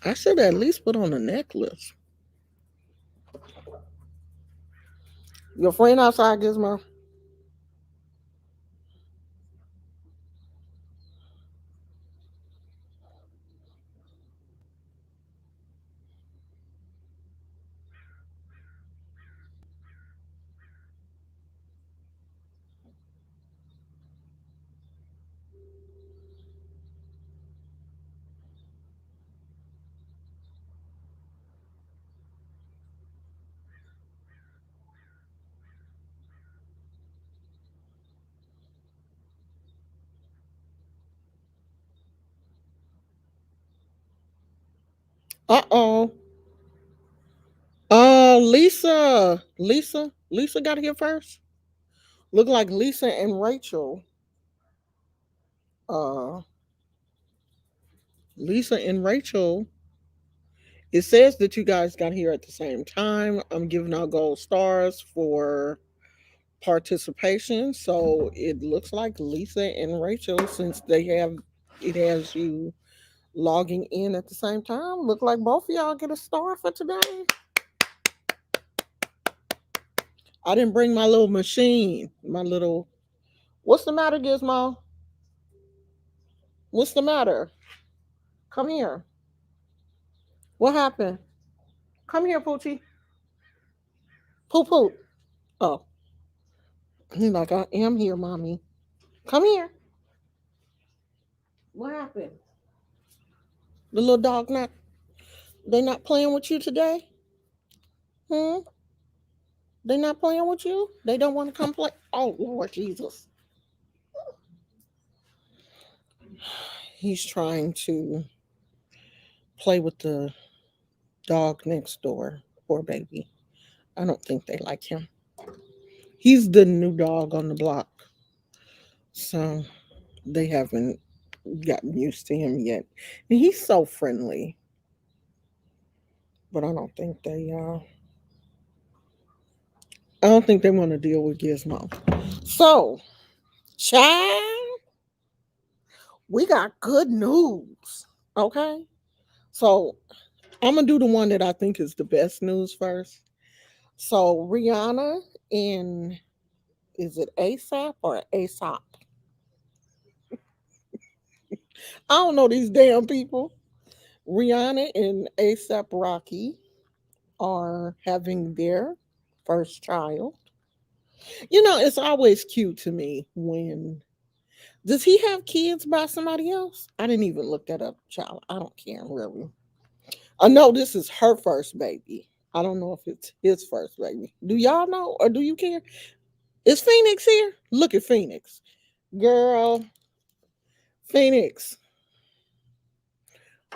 I should at least put on a necklace. Your friend outside, Gizmo. Uh-oh. Lisa got here first. Look like Lisa and Rachel. Uh, Lisa and Rachel. It says that you guys got here at the same time. I'm giving out gold stars for participation. So it looks like Lisa and Rachel, since it has you logging in at the same time. Look like both of y'all get a star for today. I didn't bring my little machine. My little. What's the matter, Gizmo? What's the matter? Come here. What happened? Come here, Poochie. Poo poo. Oh, he's like, I am here, mommy. Come here. What happened? The little dog not. They not playing with you today? Hmm. They not playing with you? They don't want to come play. Oh Lord Jesus. He's trying to play with the dog next door. Poor baby. I don't think they like him. He's the new dog on the block. So they haven't gotten used to him yet. And he's so friendly. But I don't think they want to deal with Gizmo. So, child, we got good news. Okay? So I'm gonna do the one that I think is the best news first. So Rihanna in, is it ASAP or ASAP? I don't know these damn people. Rihanna and ASAP Rocky are having their first child. You know, it's always cute to me when, does he have kids by somebody else? I didn't even look that up, child. I don't care really. I know this is her first baby. I don't know if it's his first baby. Do y'all know or do you care? Is Phoenix here? Look at Phoenix. Girl, Phoenix,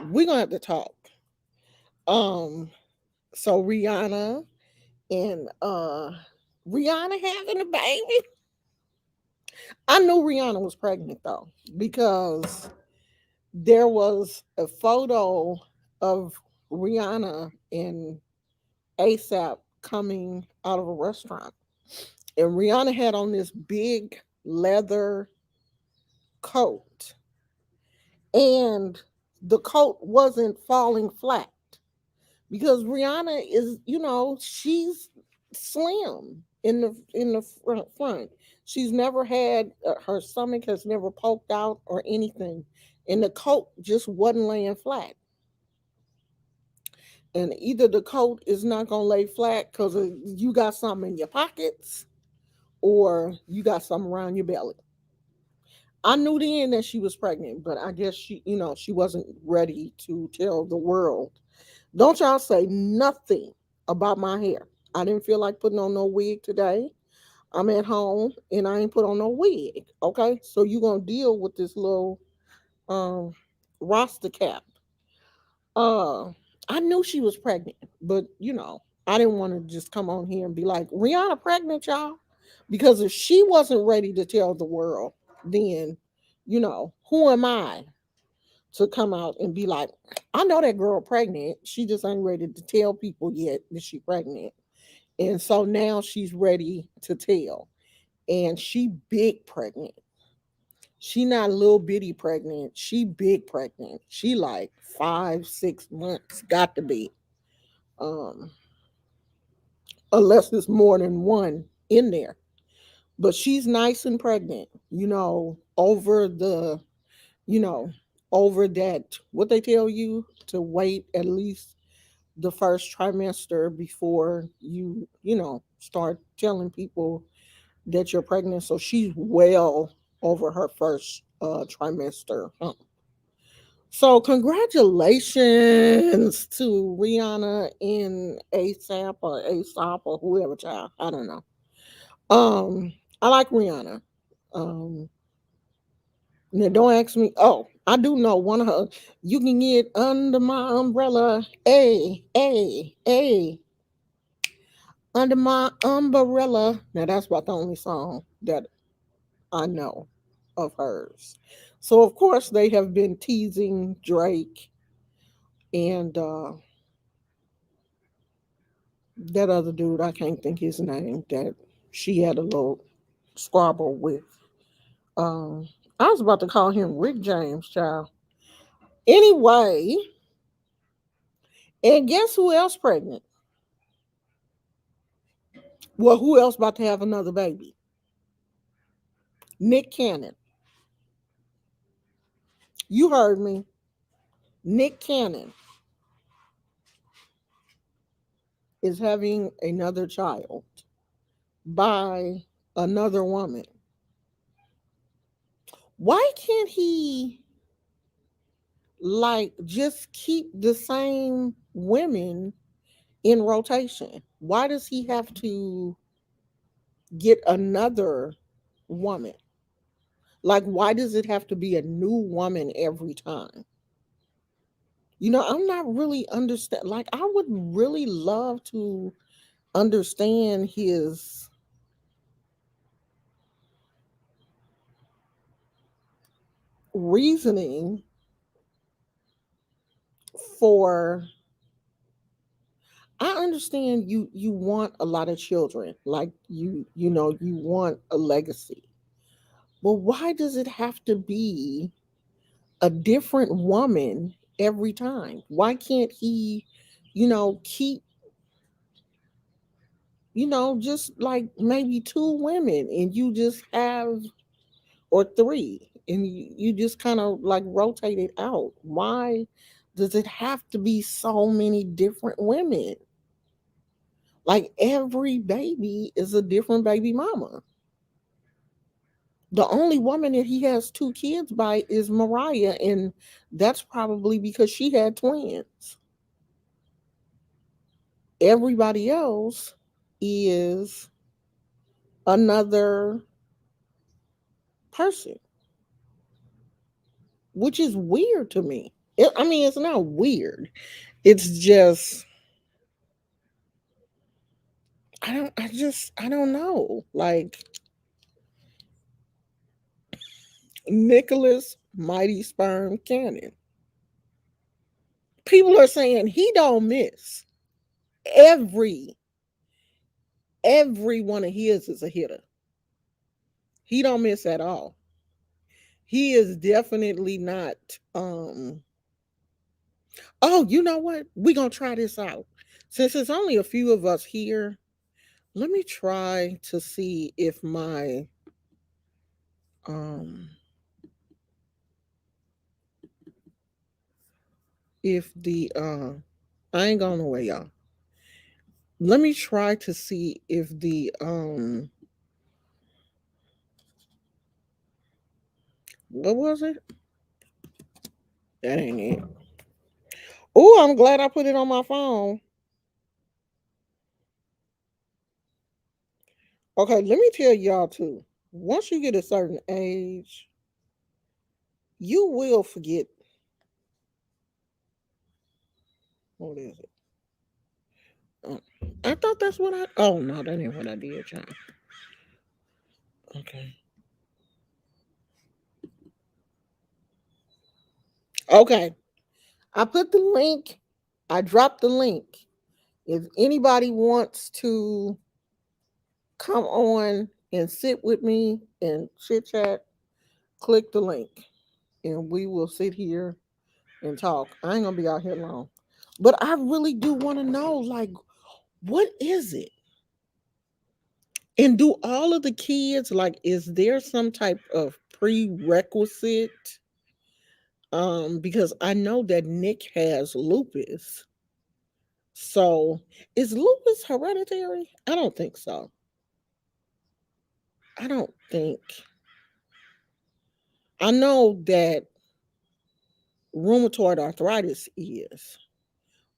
we're gonna have to talk. Um, so and Rihanna having a baby. I knew Rihanna was pregnant though, because there was a photo of Rihanna and ASAP coming out of a restaurant. And Rihanna had on this big leather coat, and the coat wasn't falling flat because Rihanna is, she's slim in the front. She's never had her stomach has never poked out or anything, and the coat just wasn't laying flat. And either the coat is not gonna lay flat because you got something in your pockets, or you got something around your belly. I knew then that she was pregnant, but I guess she wasn't ready to tell the world. Don't y'all say nothing about my hair. I didn't feel like putting on no wig today. I'm at home and I ain't put on no wig. Okay, so you gonna deal with this little um roster cap. Uh, I knew she was pregnant, but I didn't want to just come on here and be like, Rihanna pregnant, y'all. Because if she wasn't ready to tell the world, then, who am I to come out and be like, I know that girl pregnant. She just ain't ready to tell people yet that she pregnant. And so now she's ready to tell. And she big pregnant. She not little bitty pregnant. She big pregnant. She like 5, 6 months. Got to be. Um, unless there's more than one in there. But she's nice and pregnant. Over the, you know, over that. What they tell you to wait at least the first trimester before start telling people that you're pregnant. So she's well over her first trimester. So congratulations to Rihanna and ASAP or ASAP or whoever child. I don't know. I like Rihanna. Um, Now don't ask me. Oh, I do know one of her. You can get under my umbrella. Under my umbrella. Now that's about the only song that I know of hers. So of course they have been teasing Drake and that other dude. I can't think his name. That she had a little squabble with. Um, I was about to call him Rick James, child. Anyway, and guess who else pregnant? Well, who else about to have another baby? Nick Cannon. You heard me. Nick Cannon is having another child by another woman. Why can't he like just keep the same women in rotation? Why does he have to get another woman? Like, why does it have to be a new woman every time? I'm not really understand. Like, I would really love to understand his reasoning for. I understand you want a lot of children, like you want a legacy. But why does it have to be a different woman every time? Why can't he, keep, just like maybe two women and you just have, or three, and you just kind of like rotate it out? Why does it have to be so many different women? Like every baby is a different baby mama. The only woman that he has two kids by is Mariah, and that's probably because she had twins. Everybody else is another person, which is weird to me. I mean, it's not weird. It's just I don't know. Like Nicholas Mighty Sperm Cannon. People are saying he don't miss. Every every one of his is a hitter. He don't miss at all. He is definitely not oh, you know what? We're gonna try this out. Since it's only a few of us here, let me try to see um if the I ain't going away, y'all. Let me try to see if the what was it? That ain't it. Oh, I'm glad I put it on my phone. Okay, let me tell y'all too. Once you get a certain age, you will forget. What is it? Oh, I thought that's what I. Oh no, that ain't what I did, child. Okay. Okay. I put the link. I dropped the link. If anybody wants to come on and sit with me and chit chat, Click the link and we will sit here and talk. I ain't gonna be out here long. But I really do want to know, like, what is it? And do all of the kids, like, is there some type of prerequisite? Because I know that Nick has lupus. So is lupus hereditary? I don't think so. I don't think. I know that rheumatoid arthritis is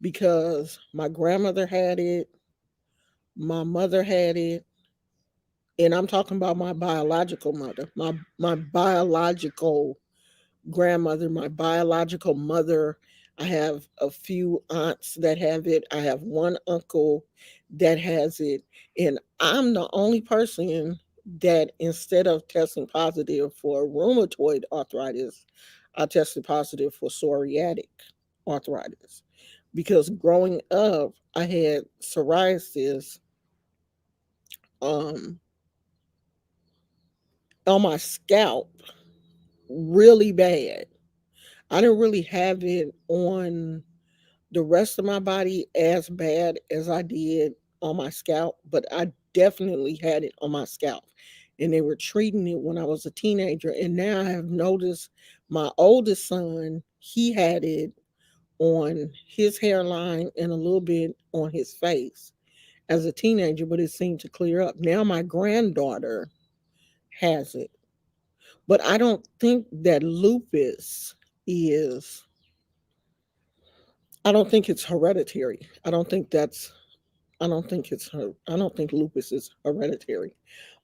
because my grandmother had it, my mother had it, and I'm talking about my biological mother, my biological grandmother, my biological mother. I have a few aunts that have it. I have one uncle that has it. And I'm the only person that instead of testing positive for rheumatoid arthritis, I tested positive for psoriatic arthritis. Because growing up, I had psoriasis um, on my scalp really bad. I didn't really have it on the rest of my body as bad as I did on my scalp, but I definitely had it on my scalp. And they were treating it when I was a teenager. And now I have noticed my oldest son, he had it on his hairline and a little bit on his face as a teenager, but it seemed to clear up. Now my granddaughter has it. But I don't think that lupus is I don't think it's hereditary. I don't think lupus is hereditary.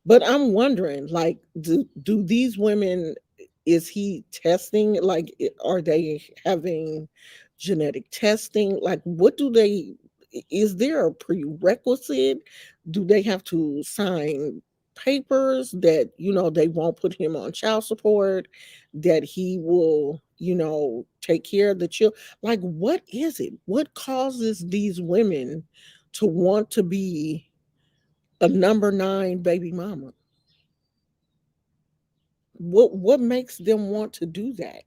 But I'm wondering, like, do these women, is he testing, like, are they having genetic testing? Like, what do they, is there a prerequisite? Do they have to sign papers that, they won't put him on child support, that he will, take care of the children? Like, what is it? What causes these women to want to be a number nine baby mama? What makes them want to do that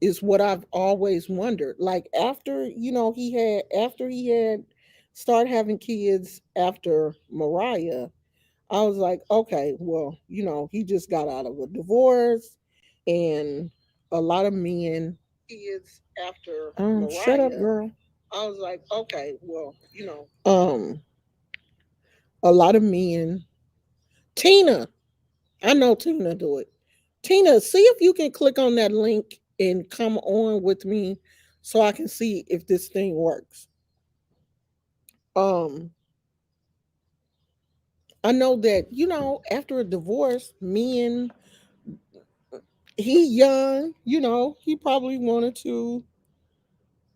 is what I've always wondered. Like, after, after he had started having kids after Mariah, I was like, okay, well, he just got out of a divorce, and a lot of men kids after shut up, Mariah. Girl. I was like, okay, well, a lot of men. Tina, I know Tina do it. Tina, see if you can click on that link and come on with me so I can see if this thing works. Um, I know that, after a divorce, men, he young, he probably wanted to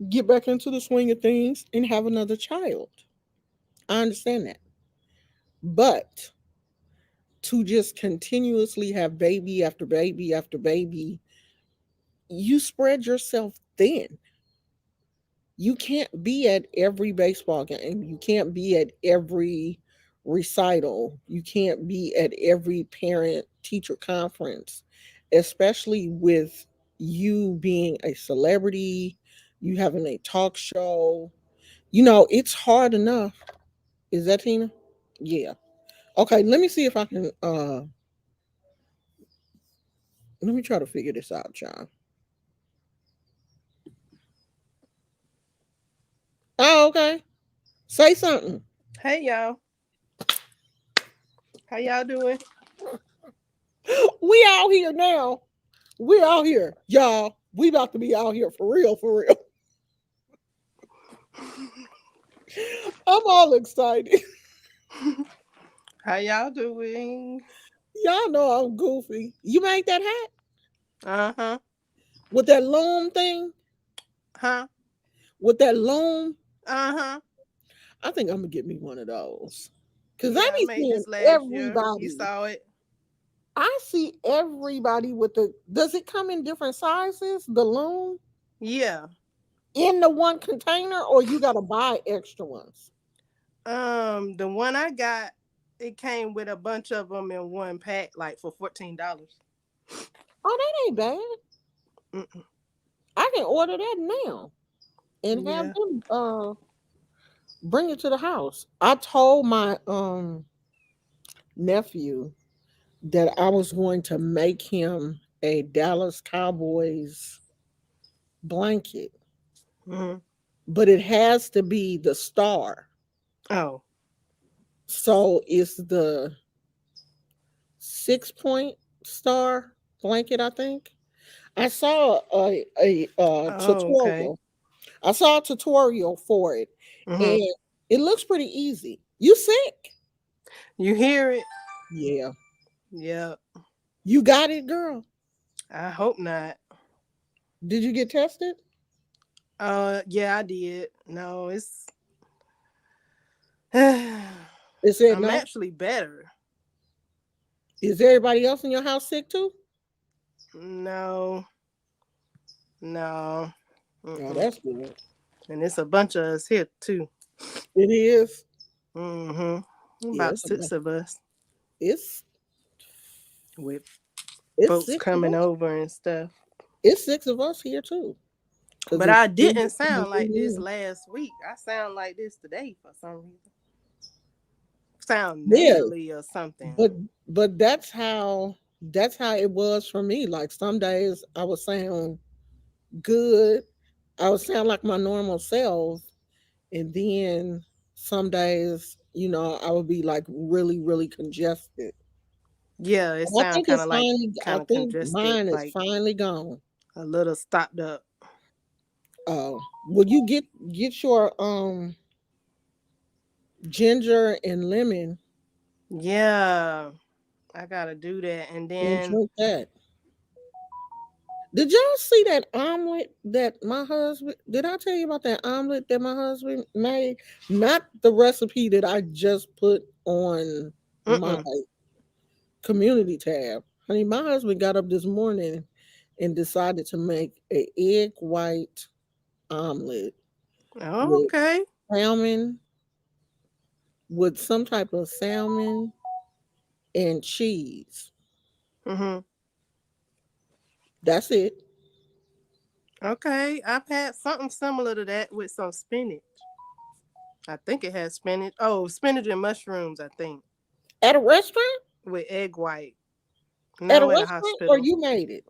get back into the swing of things and have another child. I understand that. But to just continuously have baby after baby after baby, you spread yourself thin. You can't be at every baseball game. You can't be at every recital. You can't be at every parent teacher conference, especially with you being a celebrity, you having a talk show. It's hard enough. Is that Tina? Yeah. Okay, let me see if I can let me try to figure this out, John. Oh, okay. Say something. Hey y'all, how y'all doing? We out here now. We out here, y'all. We about to be out here for real, for real. I'm all excited. How y'all doing? Y'all know I'm goofy. You made that hat Uh huh. with that loom thing? Huh? With that loom? Uh huh. I think I'm gonna get me one of those. Cause I Yeah, I be made seeing this last year. You everybody. saw it? I see everybody with the, does it come in different sizes? The loom? Yeah. In the one container, or you gotta buy extra ones? The one I got, it came with a bunch of them in one pack, like for $14. Oh, that ain't bad. Mm-mm. I can order that now and have Yeah. them bring it to the house. I told my nephew that I was going to make him a Dallas Cowboys blanket, Hmm. but it has to be the star. Oh. So it's the 6 point star blanket, I think. I saw a Oh, okay. tutorial. I saw a tutorial for it, Hmm. and it looks pretty easy. You sick? You hear it? Yeah. Yeah. You got it, girl. I hope not. Did you get tested? Yeah, I did. No, it's. I'm It said no. actually better. Is everybody else in your house sick too? No, no. Oh, Mm-mm. that's good. And it's a bunch of us here too. It is. About Yes, six of us it's with it's folks six of coming us. over and stuff. It's six of us here too. Cause But it's I three didn't from the sound like this new. last week. I sound like this today for some reason. Sound Yeah, nasally or something. but that's how it was for me. Like some days I would sound good. I would sound like my normal self, and then some days, I would be like really, really congested. Yeah, it sound kind of like I kind of think congested, mine is like finally gone. a little stopped up. Will you get your ginger and lemon Yeah, I gotta do that. And and then, drink that? Did y'all see that omelet that my husband? Did I tell you about that omelet that my husband made? Not the recipe that I just put on my mm-mm. community tab. Honey, my husband got up this morning and decided to make a egg white omelet Oh, with okay. salmon, with some type of salmon and cheese. Mm-hmm. That's it. Okay, I've had something similar to that with some spinach. I think it has spinach. Oh, spinach and mushrooms, I think, At a restaurant? with egg white. At a No, at a restaurant or hospital. you made it?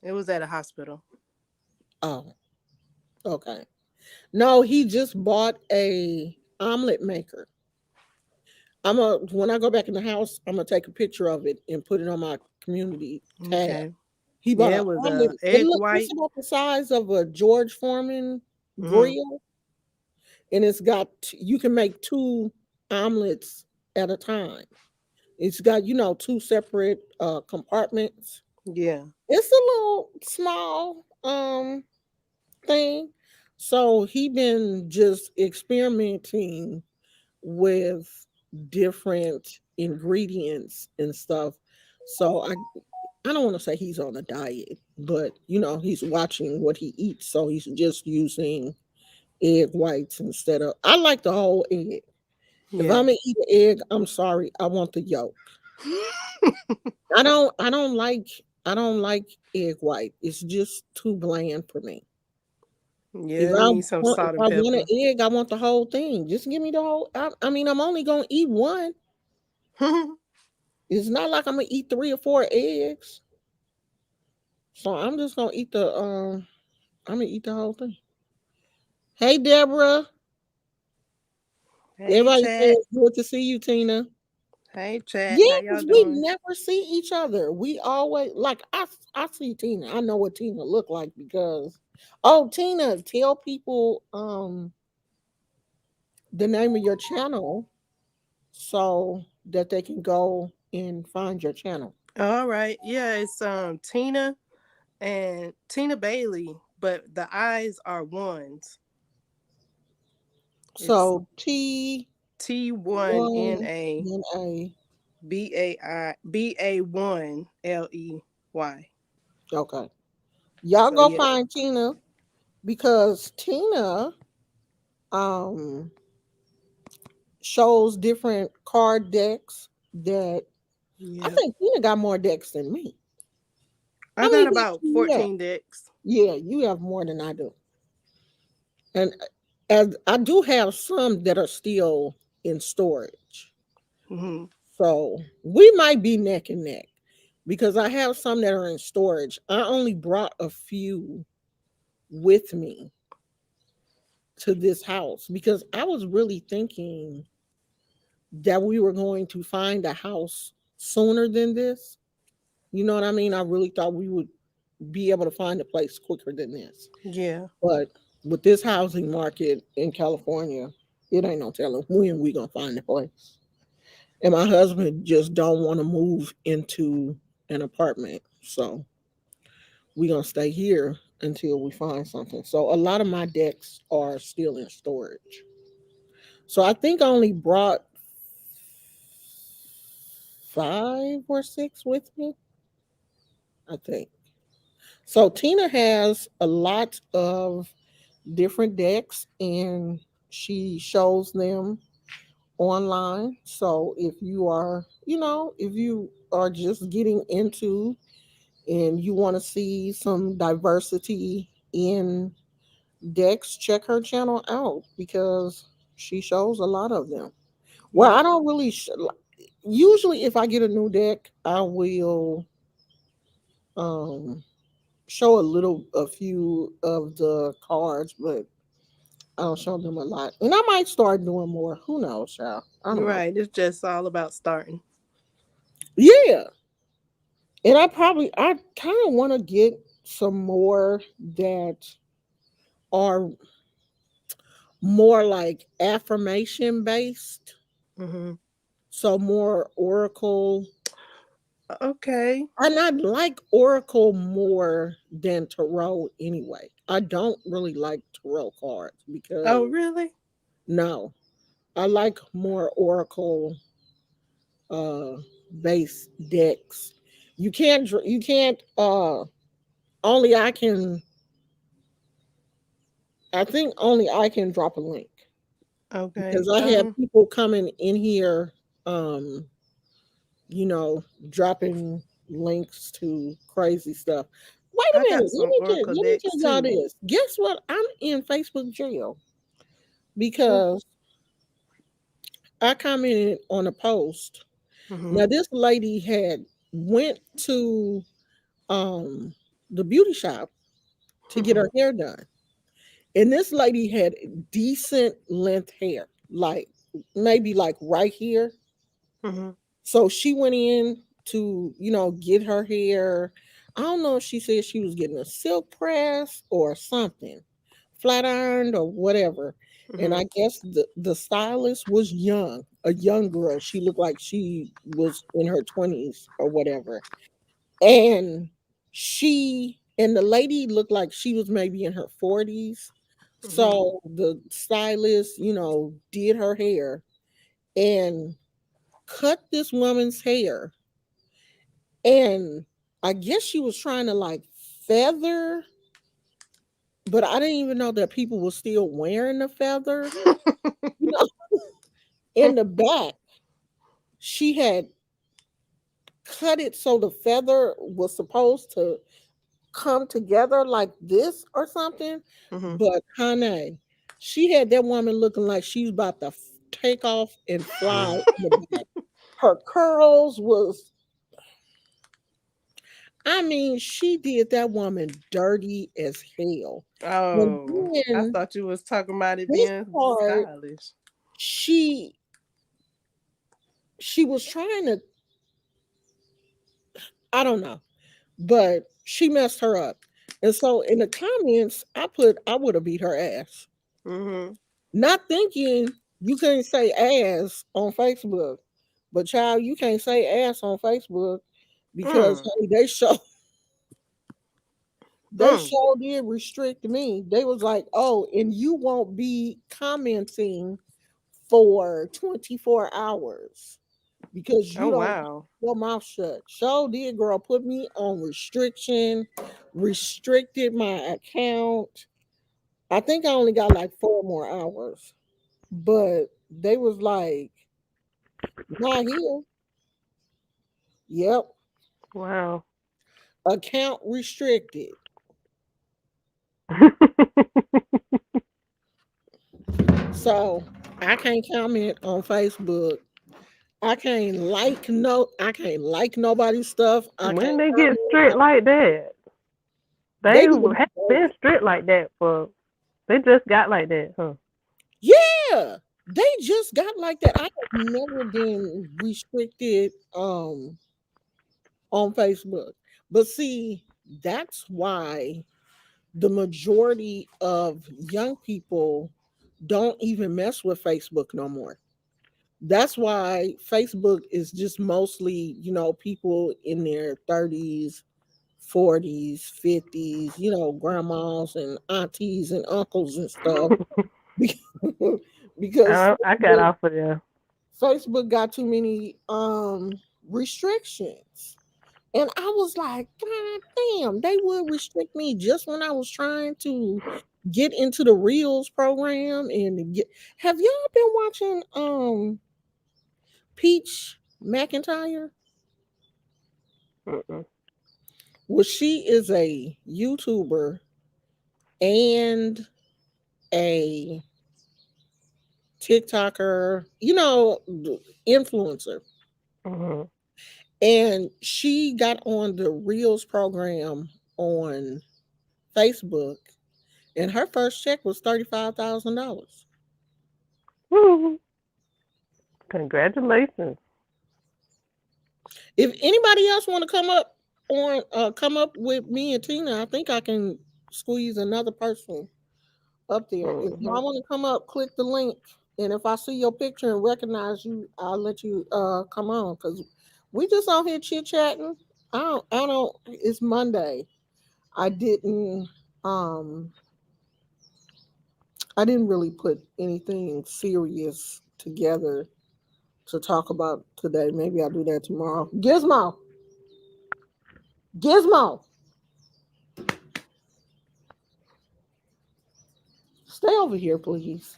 It was at a hospital. Oh, okay. No, he just bought a omelet maker. When I go back in the house, I'm gonna take a picture of it and put it on my community tab. Okay. He bought Yeah, an it was omelet. egg It's white. about the size of a George Foreman Mm-hmm. grill, and you can make two omelets at a time. It's got two separate compartments. Yeah. It's a little small thing. So he been just experimenting with different ingredients and stuff. So I don't want to say he's on a diet, but he's watching what he eats. So he's just using egg whites instead of. I like the whole egg. If Yeah. I'm gonna eat an egg, I'm sorry, I want the yolk. I don't like egg white. It's just too bland for me. Yeah, it needs some If salt and I want pepper. an egg, I want the whole thing. Just give me the whole. I mean, I'm only gonna eat one. It's not like I'm gonna eat 3 or 4 eggs. So I'm just gonna eat the. I'm gonna eat the whole thing. Hey, Deborah. Hey, Everybody say chat. it's good to see you, Tina. Hey, chat. Yeah, How y'all because we doing? never see each other. We always like I see Tina. I know what Tina look like because Tina, tell people the name of your channel so that they can go and find your channel. All right. Yeah, it's Tina and Tina Bailey, but the eyes are ones. It's So T T1 one NA then A. BAI BA1 LEY. Okay. Y'all So go yeah. find Tina because Tina um shows different card decks that I Yeah. think Tina got more decks than me. I How got many decks about do you have? 14 decks. Yeah, you have more than I do. And as I do have some that are still in storage. Hmm. So we might be neck and neck because I have some that are in storage. I only brought a few with me to this house because I was really thinking that we were going to find a house sooner than this. You know what I mean? I really thought we would be able to find a place quicker than this. Yeah. But with this housing market in California, it ain't no telling when we gonna find a place. And my husband just don't want to move into an apartment. So we gonna stay here until we find something. So a lot of my decks are still in storage. So I think I only brought 5 or 6 with me. I think. So Tina has a lot of different decks and she shows them online. So if you are, if you are just getting into and you want to see some diversity in decks, check her channel out because she shows a lot of them. Well, Yeah. I don't really usually if I get a new deck, I will um show a few of the cards, but I don't show them a lot. And I might start doing more. Who knows, child? I You're don't know. right. It's just all about starting. Yeah. And I kind of want to get some more that are more like affirmation based. Hmm. So more oracle. Okay. And I like oracle more than tarot anyway. I don't really like tarot cards Oh, because really? no, I like more oracle uh base decks. You can't only I think only I can drop a link Okay. because I had people coming in here um you know dropping links to crazy stuff. Wait a I minute, got some Oracle let me decks tell y'all too. this. Guess what? I'm in Facebook jail because I commented on a post. Mm-hmm. Now this lady had went to um the beauty shop to get Mm-hmm. her hair done. And this lady had decent length hair, like maybe like right here. Mm-hmm. So she went in to, get her hair. I don't know if she said she was getting a silk press or something, flat ironed or whatever. And Mm-hmm. I guess the stylist was young, a young girl. She looked like she was in her 20s or whatever. And the lady looked like she was maybe in her 40s. Mm-hmm. So the stylist, did her hair and cut this woman's hair. And I guess she was trying to like feather, but I didn't even know that people were still wearing the feather. You know, in the back, she had cut it so the feather was supposed to come together like this or something. Mm-hmm. But honey, she had that woman looking like she was about to take off and fly in the back. Her curls was, I mean, she did that woman dirty as hell. And Oh, I then thought you was talking about it this being part, stylish. she she was trying to, I don't know, but she messed her up. And so in the comments, I put I would have beat her ass. Mm-hmm. Not thinking you couldn't say ass on Facebook. But child, you can't say ass on Facebook because Mm. honey, they Mm. sure did restrict me. They was like, oh, and you won't be commenting for 24 hours because Oh you don't keep wow. your mouth shut. Sure did, girl, put me on restriction, restricted my account. I think I only got like 4 more hours. But they was like, not here. Yep. Wow. account restricted. So I can't comment on Facebook. I can't like nobody's stuff. I When can't they get strict comment. like that, They they didn't have deserve been it. strict like that for. They just got like that, huh? Yeah. They just got like that. I have never been restricted on Facebook. But see, that's why the majority of young people don't even mess with Facebook no more. That's why Facebook is just mostly, people in their 30s, 40s, 50s, grandmas and aunties and uncles and stuff. Because I got off of there. Facebook got too many restrictions. And I was like, God damn, they would restrict me just when I was trying to get into the Reels program and get. Have y'all been watching Peach McIntyre? Mm-mm. Well, she is a YouTuber and a TikToker, influencer. Mm-hmm. And she got on the Reels program on Facebook, and her first check was $35,000. Woo. Congratulations. If anybody else want to come up with me and Tina, I think I can squeeze another person up there. If Mm-hmm. y'all want to come up, click the link, and if I see your picture and recognize you, I'll let you come on because we just out here chit chatting. I don't. It's Monday. I didn't um I didn't really put anything serious together to talk about today. Maybe I'll do that tomorrow. Gizmo, stay over here, please.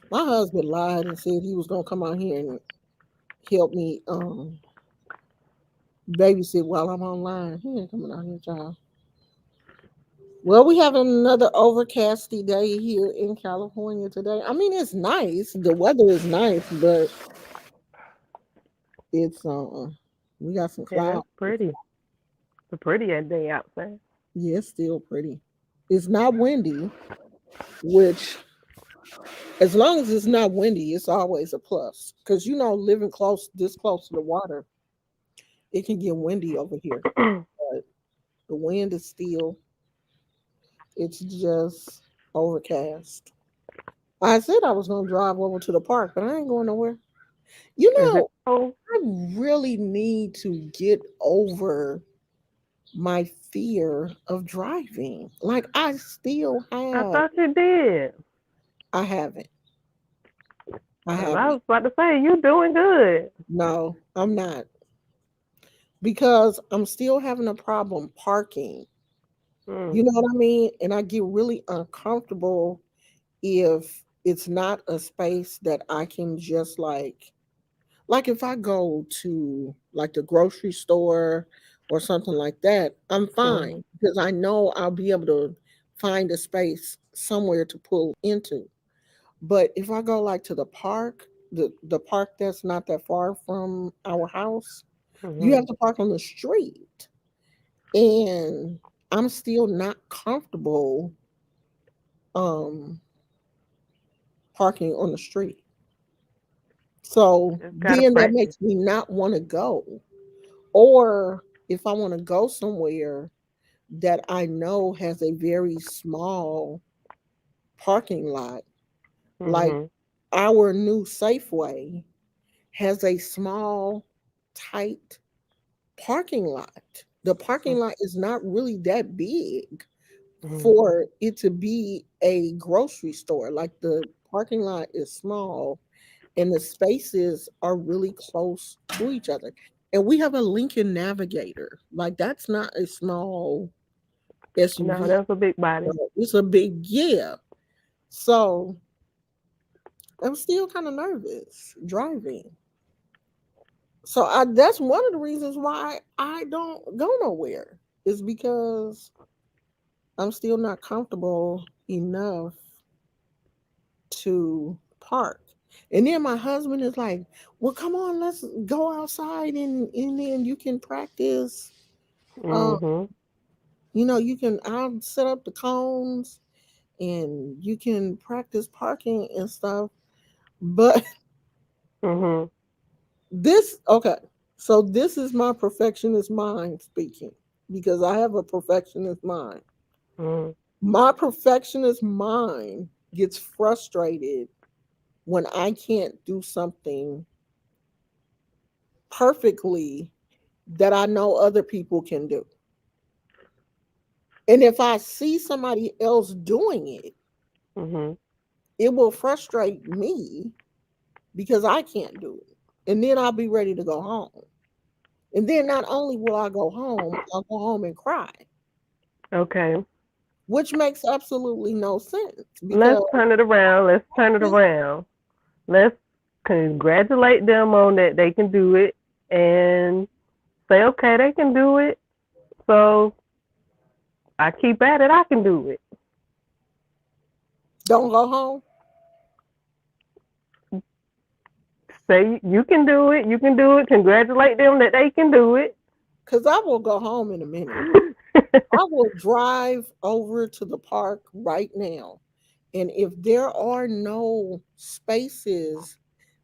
My husband lied and said he was gonna come out here and help me babysit while I'm online. He ain't coming out here, child. Well, we have another overcasty day here in California today. I mean, it's nice. The weather is nice, but it's we got some Yeah, clouds. it's pretty. It's a pretty day outside. Yeah, it's still pretty. It's not windy, which as long as it's not windy, it's always a plus. Because living this close to the water, it can get windy over here. But the wind is still, it's just overcast. I said I was gonna drive over to the park, but I ain't going nowhere. You Is it know, cold? I really need to get over my fear of driving. Like I still I have. thought you did. I haven't. I Cause I haven't. was about to say you doing good. No, I'm not. Because I'm still having a problem parking. You Mm. know what I mean? And I get really uncomfortable if it's not a space that I can just like if I go to like the grocery store or something like that, I'm fine Mm-hmm. because I know I'll be able to find a space somewhere to pull into. But if I go like to the park, the park that's not that far from our house, you Mm-hmm. have to park on the street. And I'm still not comfortable um parking on the street. So Just gotta then that practice. makes me not want to go. Or if I want to go somewhere that I know has a very small parking lot, like Mm-hmm. our new Safeway has a small, tight parking lot. The parking lot is not really that big Mm-hmm. for it to be a grocery store. Like the parking lot is small and the spaces are really close to each other. And we have a Lincoln Navigator. Like that's not a small No, SUV. that's a big body. It's a big, yeah. So I'm still kind of nervous driving. So that's one of the reasons why I don't go nowhere. is because I'm still not comfortable enough to park. And then my husband is like, "Well, come on, let's go outside and then you can practice. Uh, Mhm. you can I'll set up the cones and you can practice parking and stuff." But Mhm. this okay. So this is my perfectionist mind speaking because I have a perfectionist mind. Mhm. My perfectionist mind gets frustrated when I can't do something perfectly that I know other people can do. And if I see somebody else doing it, Mhm. it will frustrate me because I can't do it. And then I'll be ready to go home. And then not only will I go home, I'll go home and cry, Okay. which makes absolutely no sense Let's because turn it around. Let's turn it around. Let's congratulate them on that they can do it and say, okay, they can do it. So I keep at it. I can do it. don't go home Say you can do it. You can do it. Congratulate them that they can do it. because I will go home in a minute. I will drive over to the park right now. And if there are no spaces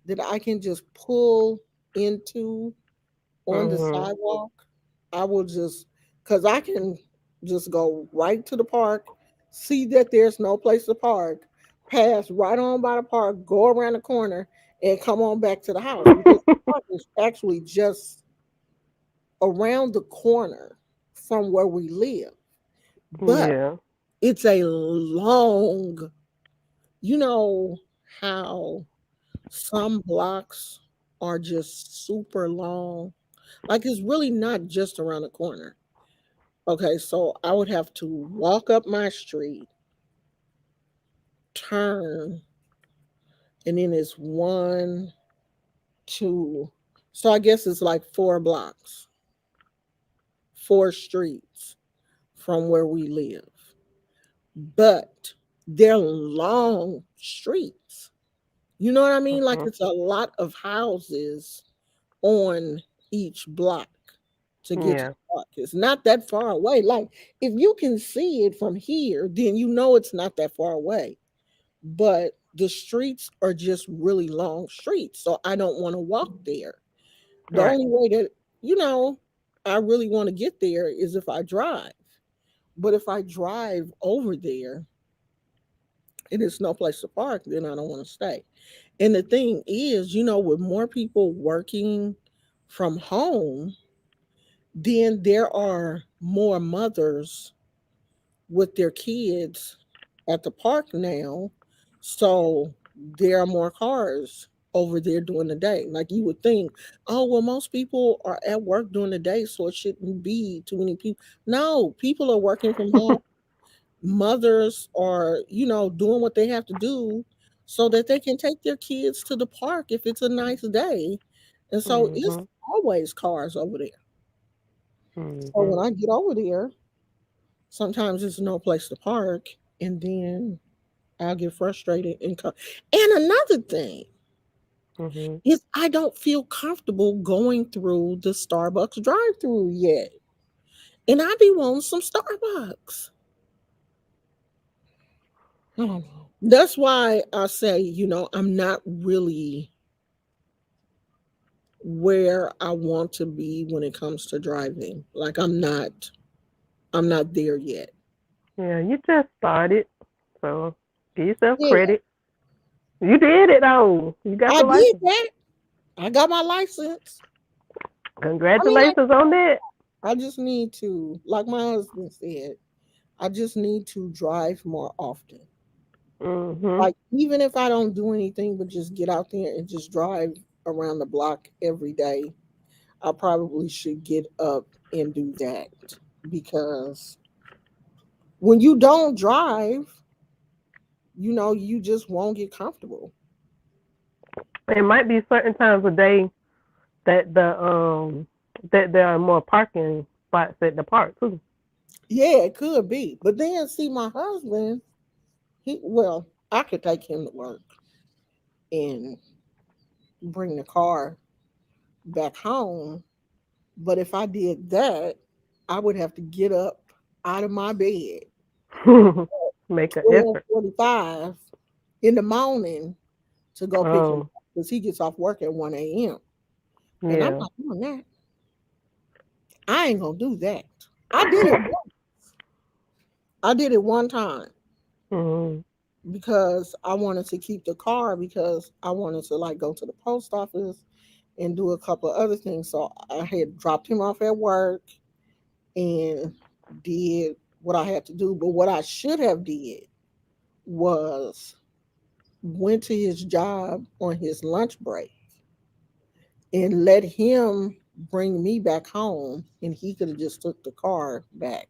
that I can just pull into on the Mhm. sidewalk, I will just, because I can just go right to the park, see that there's no place to park, pass right on by the park, go around the corner, and come on back to the house because the park is actually just around the corner from where we live. But Yeah. it's a long, you know how some blocks are just super long. Like it's really not just around the corner. Okay, so I would have to walk up my street, turn, and then it's one, two. So I guess it's like 4 blocks, 4 streets from where we live. But they're long streets. You know what I mean? Like Mhm. it's a lot of houses on each block to get to Yeah. the park. It's not that far away. Like if you can see it from here, then you know it's not that far away. But the streets are just really long streets. So I don't want to walk there. The Right. only way that, you know, I really want to get there is if I drive. But if I drive over there and it's no place to park, then I don't want to stay. And the thing is, with more people working from home, then there are more mothers with their kids at the park now. So there are more cars over there during the day. Like you would think, oh, well, most people are at work during the day, so it shouldn't be too many people. No, people are working from home. Mothers are, doing what they have to do so that they can take their kids to the park if it's a nice day. And so it's Mhm. always cars over there. So Mhm. when I get over there, sometimes there's no place to park, and then I'll get frustrated and come. And another thing Mhm. is I don't feel comfortable going through the Starbucks drive-through yet. And I be wanting some Starbucks. I don't know. That's why I say, I'm not really where I want to be when it comes to driving. Like I'm not there yet. Yeah. You just started, so give yourself Yeah, credit. You did it though. You got I the did license. that. I got my license. I mean, Congratulations on that. I just need to, like my husband said, I just need to drive more often. Mhm. Like even if I don't do anything but just get out there and just drive around the block every day, I probably should get up and do that because when you don't drive, you just won't get comfortable. It might be certain times of day that there are more parking spots at the park too. Yeah, it could be. But then see my husband, I could take him to work and bring the car back home. But if I did that, I would have to get up out of my bed Make an twelve effort. forty five in the morning to go pick him Oh, up because he gets off work at 1 a.m. And I'm yeah. not doing that. I ain't gonna do that. I did it. I did it one time Mm. because I wanted to keep the car because I wanted to like go to the post office and do a couple of other things. So I had dropped him off at work and did what I had to do. But what I should have did was went to his job on his lunch break and let him bring me back home and he could have just took the car back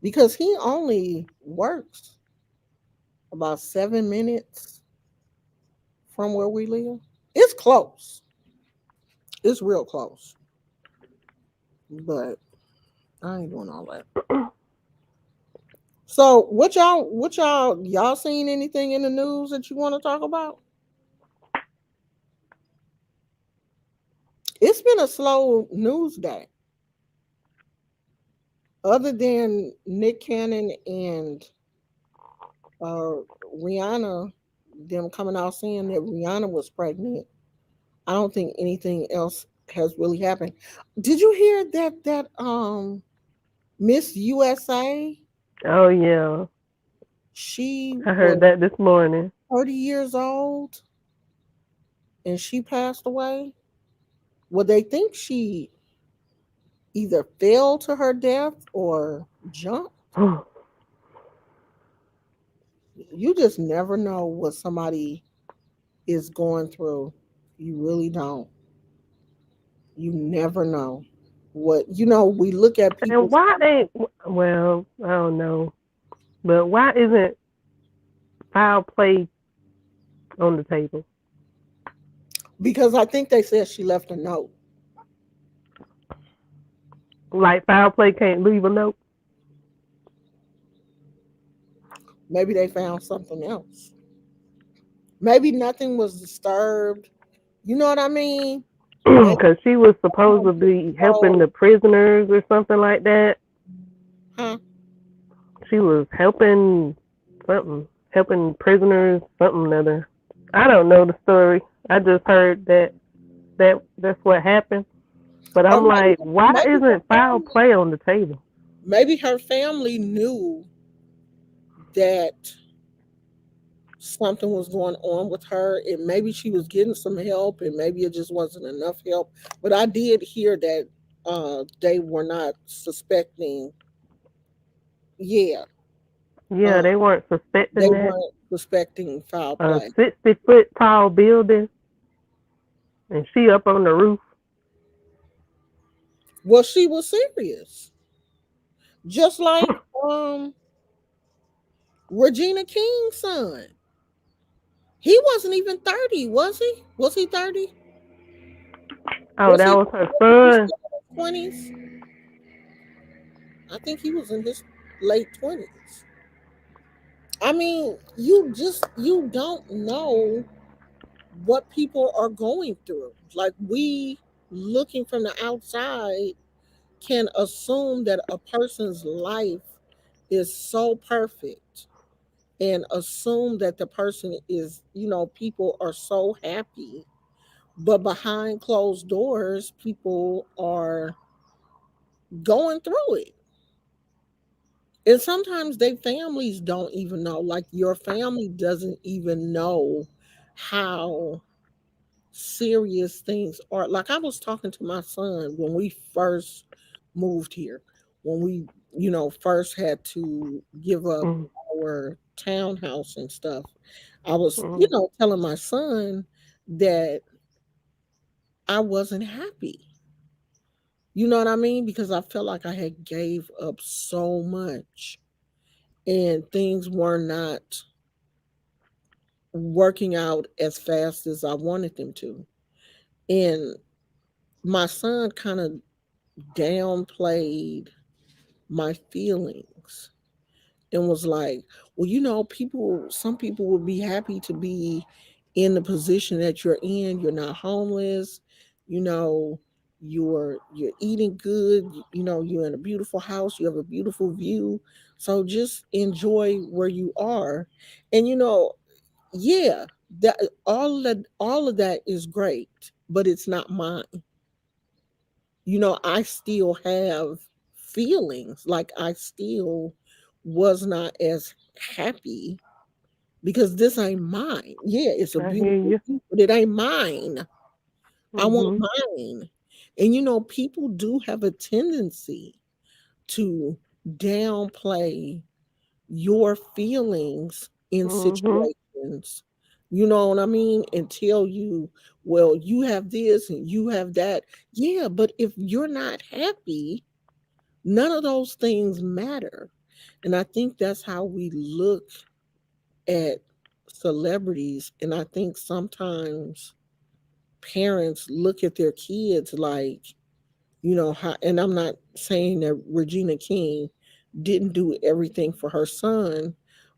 because he only works about 7 minutes from where we live. It's close. It's real close. But I ain't doing all that. So y'all seen anything in the news that you want to talk about? It's been a slow news day. Other than Nick Cannon and uh Rihanna, them coming out saying that Rihanna was pregnant, I don't think anything else has really happened. Did you hear that Miss USA, Oh yeah. she I was heard that this morning. 30 years old and she passed away? Well, they think she either fell to her death or jumped. You just never know what somebody is going through. You really don't. You never know. We look at And people's why ain't well, I don't know, but why isn't foul play on the table? because I think they said she left a note. Like foul play can't leave a note. Maybe they found something else. Maybe nothing was disturbed. You know what I mean? Maybe Because she was supposed someone to just be helping the stole, prisoners or something like that. huh? She was helping something, helping prisoners, something or other. I don't know the story. I just heard that's what happened. But Or I'm like, why maybe her isn't foul family play on the table? maybe her family knew that something was going on with her and maybe she was getting some help and maybe it just wasn't enough help. But I did hear that they were not suspecting, yeah, Yeah, uh, they weren't they suspecting that. weren't suspecting foul A play. 60-foot tall building, and she up on the roof. Well, she was serious. Just like Regina King's son. He wasn't even 30, was he? Was he 30? Oh, Was that he was her was he son. still in his 20s? I think he was in his late 20s. I mean, you don't know what people are going through. Like we looking from the outside can assume that a person's life is so perfect and assume that the person is, people are so happy. But behind closed doors, people are going through it. And sometimes their families don't even know. Like your family doesn't even know how serious things are. Like I was talking to my son when we first moved here, when we, first had to give up Mm, our townhouse and stuff. I was, mm, telling my son that I wasn't happy. You know what I mean? Because I felt like I had gave up so much and things were not working out as fast as I wanted them to. And my son kind of downplayed my feelings and was like, well, some people would be happy to be in the position that you're in. You're not homeless, you know, you're eating good, you're in a beautiful house, you have a beautiful view. So just enjoy where you are. And yeah, that all of that is great, but it's not mine. I still have feelings. Like I still was not as happy because this ain't mine. Yeah, it's a I hear beautiful you. view, but it ain't mine. I want Mhm. mine. And people do have a tendency to downplay your feelings in Mhm. situations. You know what I mean? And tell you, well, you have this and you have that. Yeah, but if you're not happy, none of those things matter. And I think that's how we look at celebrities. And I think sometimes parents look at their kids like, how, and I'm not saying that Regina King didn't do everything for her son,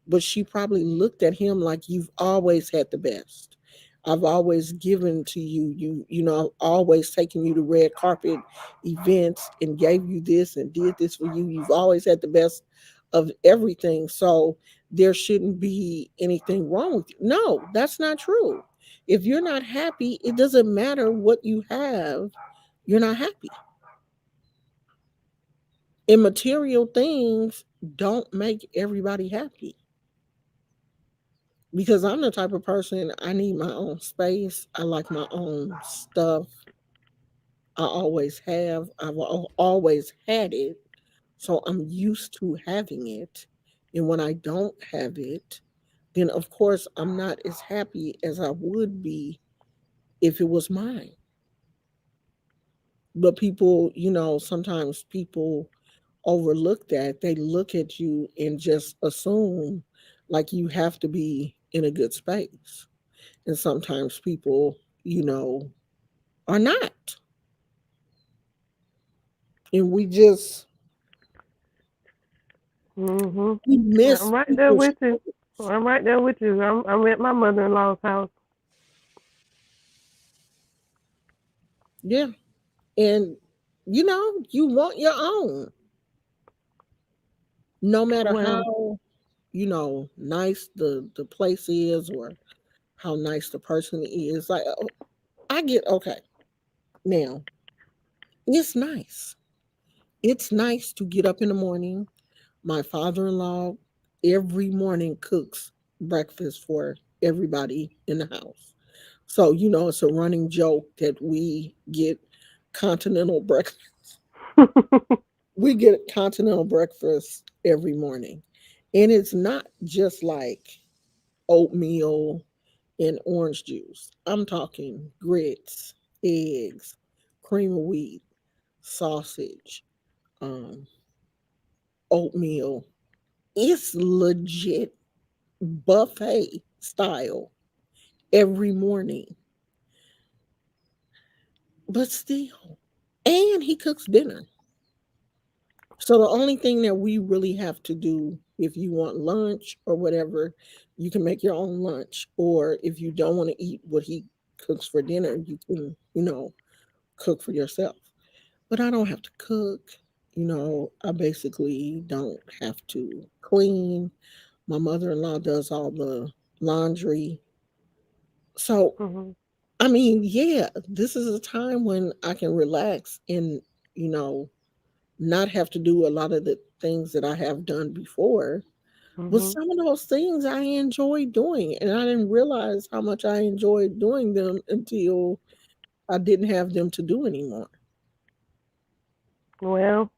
but she probably looked at him like, you've always had the best. I've always given to you. I've always taken you to red carpet events and gave you this and did this for you. You've always had the best of everything. So there shouldn't be anything wrong with you. No, that's not true. If you're not happy, it doesn't matter what you have, you're not happy. And material things don't make everybody happy. Because I'm the type of person, I need my own space. I like my own stuff. I always have. Always had it. So I'm used to having it. And when I don't have it, then of course I'm not as happy as I would be if it was mine. But people, sometimes people overlook that. They look at you and just assume like you have to be in a good space. And sometimes people, are not. And Mhm. we I'm miss right there people's with you. I'm right there with you. I'm at my mother-in-law's house. yeah. And you want your own. No matter Well, how, nice the place is or how nice the person is. Like I get okay. Now, it's nice. It's nice to get up in the morning. My father-in-law every morning cooks breakfast for everybody in the house. So, it's a running joke that we get continental breakfast. We get continental breakfast every morning. And it's not just like oatmeal and orange juice. I'm talking grits, eggs, cream of wheat, sausage, um, oatmeal. It's legit buffet style every morning, but still. And he cooks dinner. So the only thing that we really have to do if you want lunch or whatever, you can make your own lunch. Or if you don't want to eat what he cooks for dinner, you can, cook for yourself. But I don't have to cook. I basically don't have to clean. My mother in law does all the laundry. So mhm. I mean, yeah, this is a time when I can relax and, you know, not have to do a lot of the things that I have done before. But Mhm. some of those things I enjoy doing, and I didn't realize how much I enjoyed doing them until I didn't have them to do anymore. Well,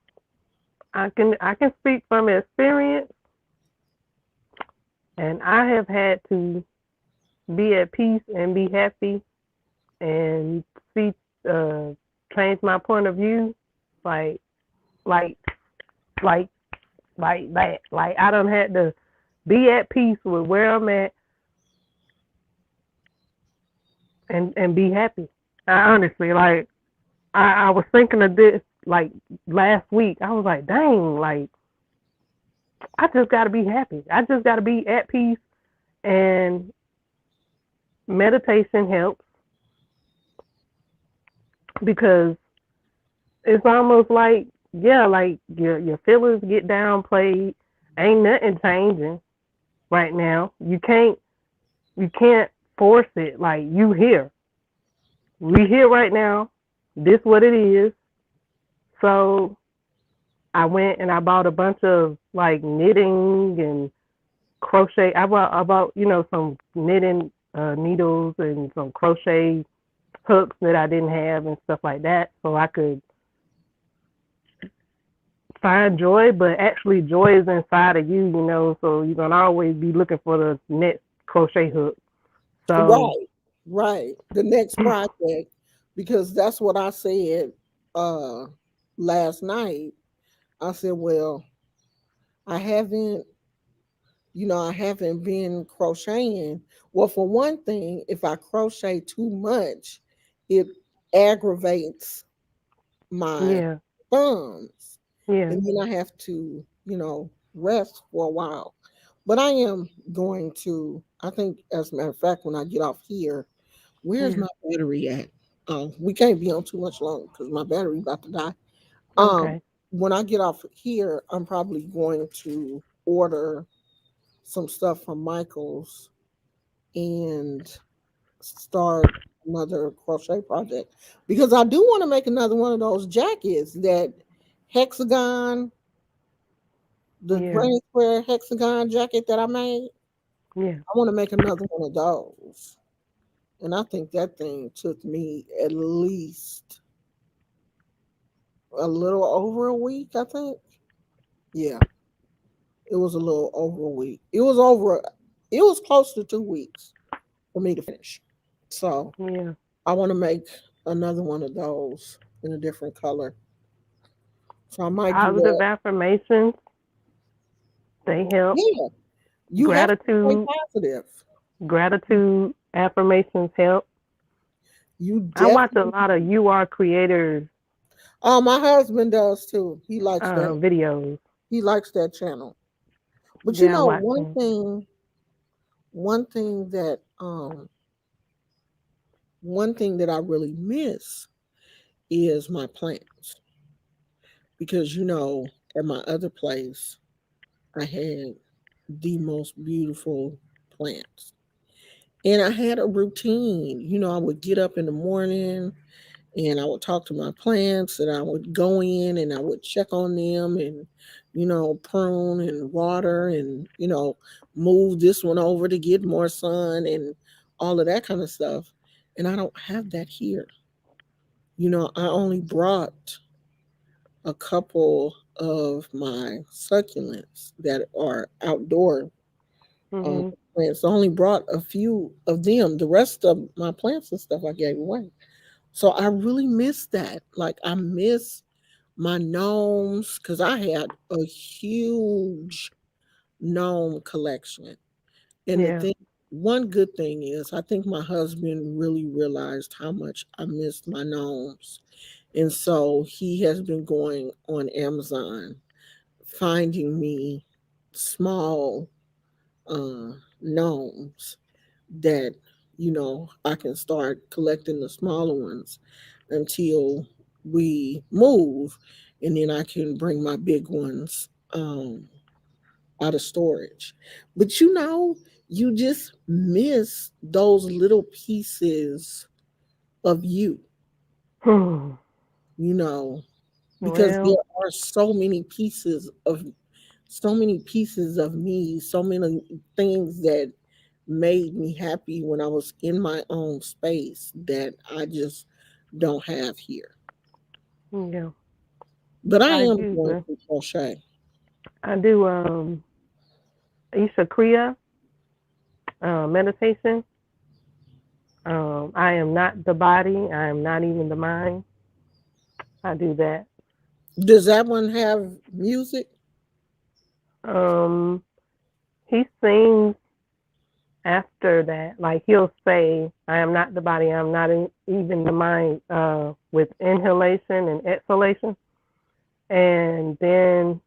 I can speak from experience, and I have had to be at peace and be happy and see uh change my point of view, like like like like that. Like I don't had to be at peace with where I'm at and be happy. I honestly, like I was thinking of this. like last week, I was like, dang, like I just got to be happy. I just got to be at peace. And meditation helps because it's almost like, yeah, like your feelings get downplayed. Ain't nothing changing right now. You can't force it. Like you here, we here right now. This what it is. So I went and I bought a bunch of like knitting and crochet. I bought some knitting needles and some crochet hooks that I didn't have and stuff like that, so I could find joy. But actually, joy is inside of you. So you're gonna always be looking for the next crochet hook. So Right, right. The next project, because that's what I said uh last night. I said, well, I haven't, I haven't been crocheting. Well, for one thing, if I crochet too much, it aggravates my yeah, thumbs. yeah, And then I have to, rest for a while. But I am going to, I think, as a matter of fact, when I get off here, where's yeah. my battery at? We can't be on too much longer because my battery about to die. Um, Okay, when I get off here, I'm probably going to order some stuff from Michael's and start another crochet project because I do want to make another one of those jackets that hexagon, the yeah, granny square hexagon jacket that I made. yeah. I want to make another one of those. And I think that thing took me at least a little over a week, I think. Yeah, it was a little over a week. It was close to 2 weeks for me to finish. So Yeah. I want to make another one of those in a different color. So I might do Positive that. affirmations, they help. Yeah, you have to stay Gratitude, positive. gratitude affirmations help. You I watch a definitely. lot of You Are Creators Oh, my husband does too. He likes that. videos. He likes that channel. But Yeah, I watch them. one thing that one thing that I really miss is my plants because at my other place I had the most beautiful plants. And I had a routine. I would get up in the morning and I would talk to my plants and I would go in and I would check on them and prune and water and move this one over to get more sun and all of that kind of stuff. And I don't have that here. I only brought a couple of my succulents that are outdoor um, Mhm. plants. I only brought a few of them. The rest of my plants and stuff I gave away. So I really miss that. Like I miss my gnomes because I had a huge gnome collection. And Yeah. one good thing is, I think my husband really realized how much I missed my gnomes. And so he has been going on Amazon, finding me small gnomes that I can start collecting the smaller ones until we move, and then I can bring my big ones out of storage. But you just miss those little pieces of you, Hmm. you know, because there Well, are so many pieces of me, so many things that made me happy when I was in my own space that I just don't have here. yeah. But I I am do. going to crochet. I do. Isha Kriya meditation. I am not the body. I am not even the mind. I do that. Does that one have music? Um, he sings after that. Like he'll say, "I am not the body. I am not even the mind." With inhalation and exhalation. and then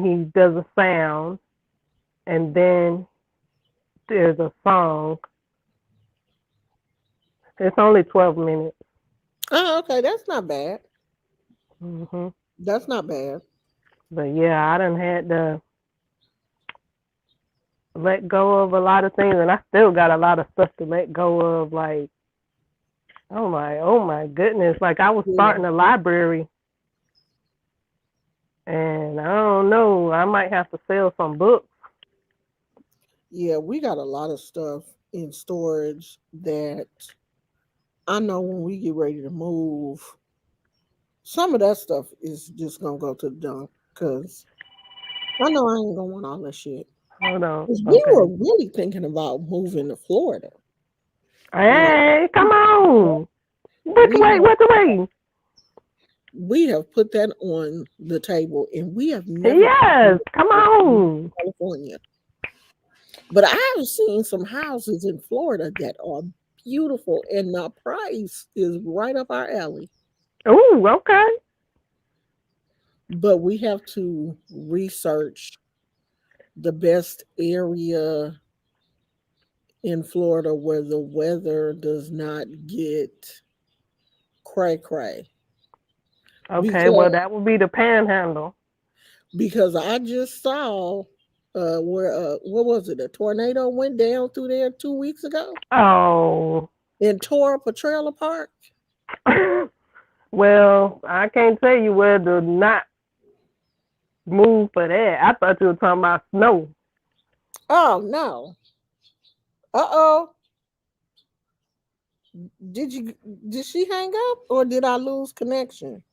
he does a sound, and then there's a song. It's only 12 minutes. Oh, okay, that's not bad. Hmm. That's not bad. But yeah, I done had to let go of a lot of things, and I still got a lot of stuff to let go of. Like, oh my goodness! Like I was Yeah. starting a library, and I don't know. I might have to sell some books. Yeah, we got a lot of stuff in storage that I know when we get ready to move, some of that stuff is just gonna go to the dump because I know I ain't gonna want all that shit. Hold on. 'Cause we were Okay. really thinking about moving to Florida. Like Hey, come on. Which we way? have Which way? we have put that on the table and we have never Yes, come in on. California. But I have seen some houses in Florida that are beautiful and the price is right up our alley. Ooh, okay. But we have to research the best area in Florida where the weather does not get cray cray. Okay, well, Because that would be the panhandle. I just saw where what was it? A tornado went down through there 2 weeks ago Oh. and tore up a trailer park. Well, I can't tell you where to not move for that. I thought you were talking about snow. Oh no. Uh-oh. Did you did she hang up or did I lose connection?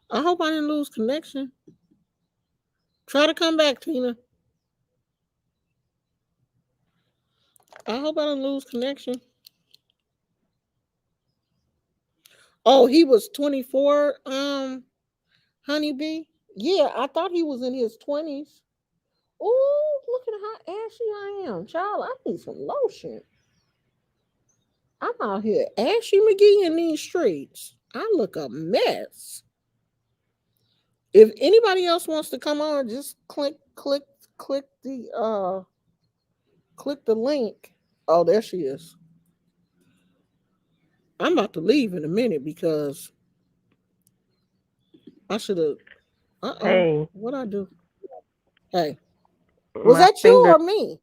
I hope I didn't lose connection. Try to come back, Tina. I hope I didn't lose connection. Oh, he was 24, honeybee. Yeah, I thought he was in his 20s. Ooh, look at how ashy I am. Child, I need some lotion. I'm out here ashy McGee in these streets. I look a mess. If anybody else wants to come on, just click the link. Oh, there she is. I'm about to leave in a minute because I should have. Uh oh, Hey, what I do? Hey, was my that you finger or me?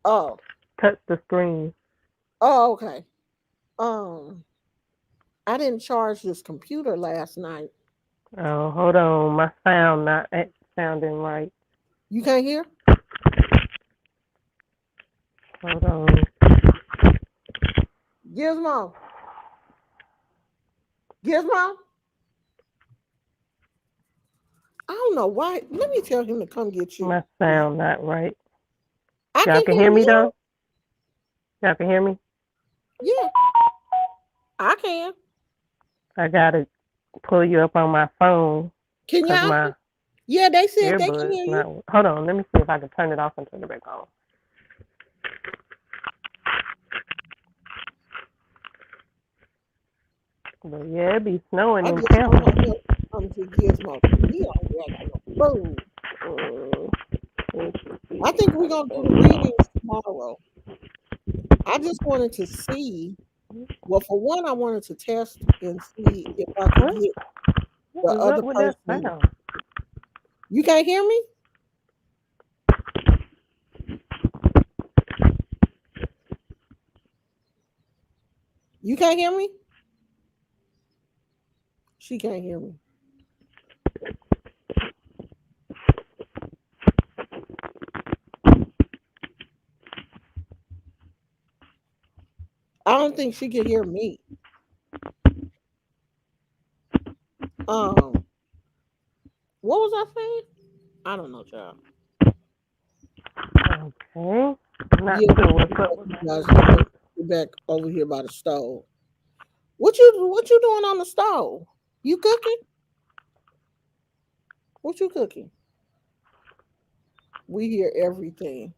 Oh, touched the screen. oh, okay. Um, I didn't charge this computer last night. Oh, hold on. My sound not sounding right. You can't hear? Hold on. Gizmo, Gizmo. I don't know why. Let me tell him to come get you. My sound not right. I Y'all can can hear hear me you. though? Y'all can hear me? Yeah, I can. I gotta pull you up on my phone Can because y'all? my Yeah, they said they can earbuds hear you. not. Hold on. Let me see if I can turn it off and turn it back on. But yeah, it be snowing I in just don't Tampa. want him to come to Gizmo because he on here acting a fool. Mm, let me I think we're gonna do the readings tomorrow. I just wanted to see. Well, for one, I wanted to test and see if I could what? get the What is other up with that person. sound? You can't hear me? You can't hear me? She can't hear me. I don't think she can hear me. Um, what was I saying? I don't know, child. Okay. I'm not Yeah, sure what's up with you my guys know earbuds. we're back over here by the stove. What you doing on the stove? You cooking? What you cooking? We hear everything.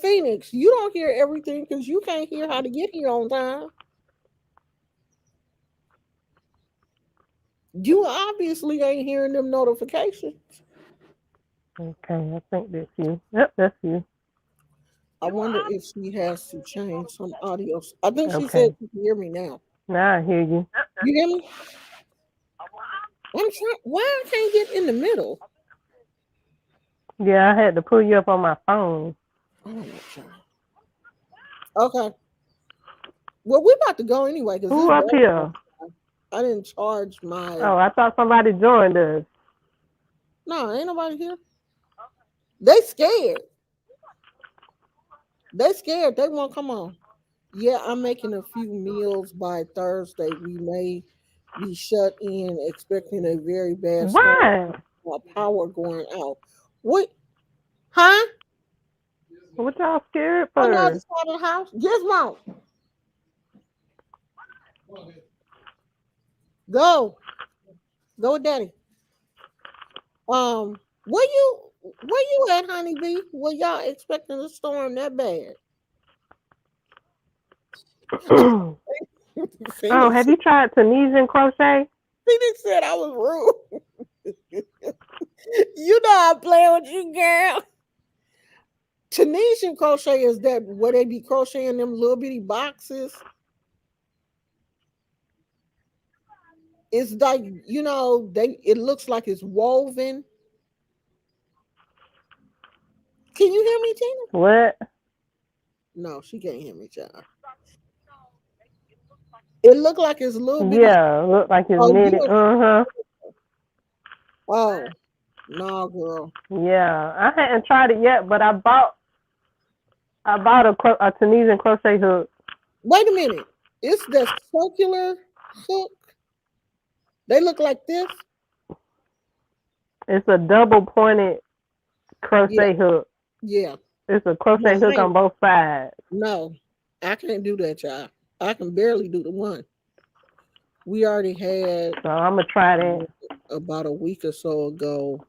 Phoenix, you don't hear everything because you can't hear how to get here on time. You obviously ain't hearing them notifications. Okay, I think that's you. Yep, that's you. I wonder if she has to change some audio. I think she said Okay, she can hear me now. now I hear you. You hear me? I'm trying. Why I can't get in the middle? Yeah, I had to pull you up on my phone. I don't know, child. Okay. Well, we're about to go anyway because Who it's up dark here? outside. I didn't charge my. Oh, I thought somebody joined us. No, ain't nobody here. They scared. They scared. They won't come on. Yeah, I'm making a few meals by Thursday. We may be shut in, expecting a very bad storm Why? or power going out. What? Huh? What y'all scared On the other for? side of the house? Gizmo, go. Go with daddy. Where you at, honeybee? Were y'all expecting a storm that bad? Oh, Phoenix, have you tried Tunisian crochet? Phoenix said I was rude. You know I'm playing with you, girl. Tunisian crochet is that where they be crocheting them little bitty boxes. It's like they. It looks like it's woven. Can you hear me, Tina? What? No, she can't hear me, child. It looked like it's a little bitty. Yeah, look like it's Oh, you. knitted. Uh huh. Oh, no, girl. Yeah, I hadn't tried it yet, but I bought a Tunisian crochet hook. Wait a minute. It's the circular hook. They look like this. It's a double pointed Yeah, crochet hook. yeah. It's a No, crochet hook I on ain't. both sides. No, I can't do that, child. I can barely do the one. We already had So I'm gonna try that. about a week or so ago,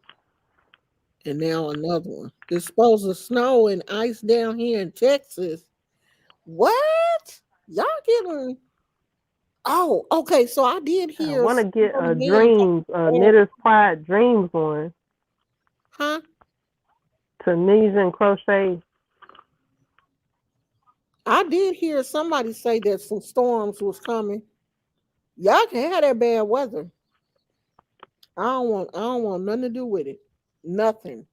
and now another one. It's supposed to snow and ice down here in Texas. What? Y'all getting? Oh, okay. So I did I hear, want to get the a man talk. dreams, a Oh, Knitter's Pride dreams one. huh? Tunisian crochet. I did hear somebody say that some storms was coming. Y'all can have that bad weather. I don't want nothing to do with it. Nothing.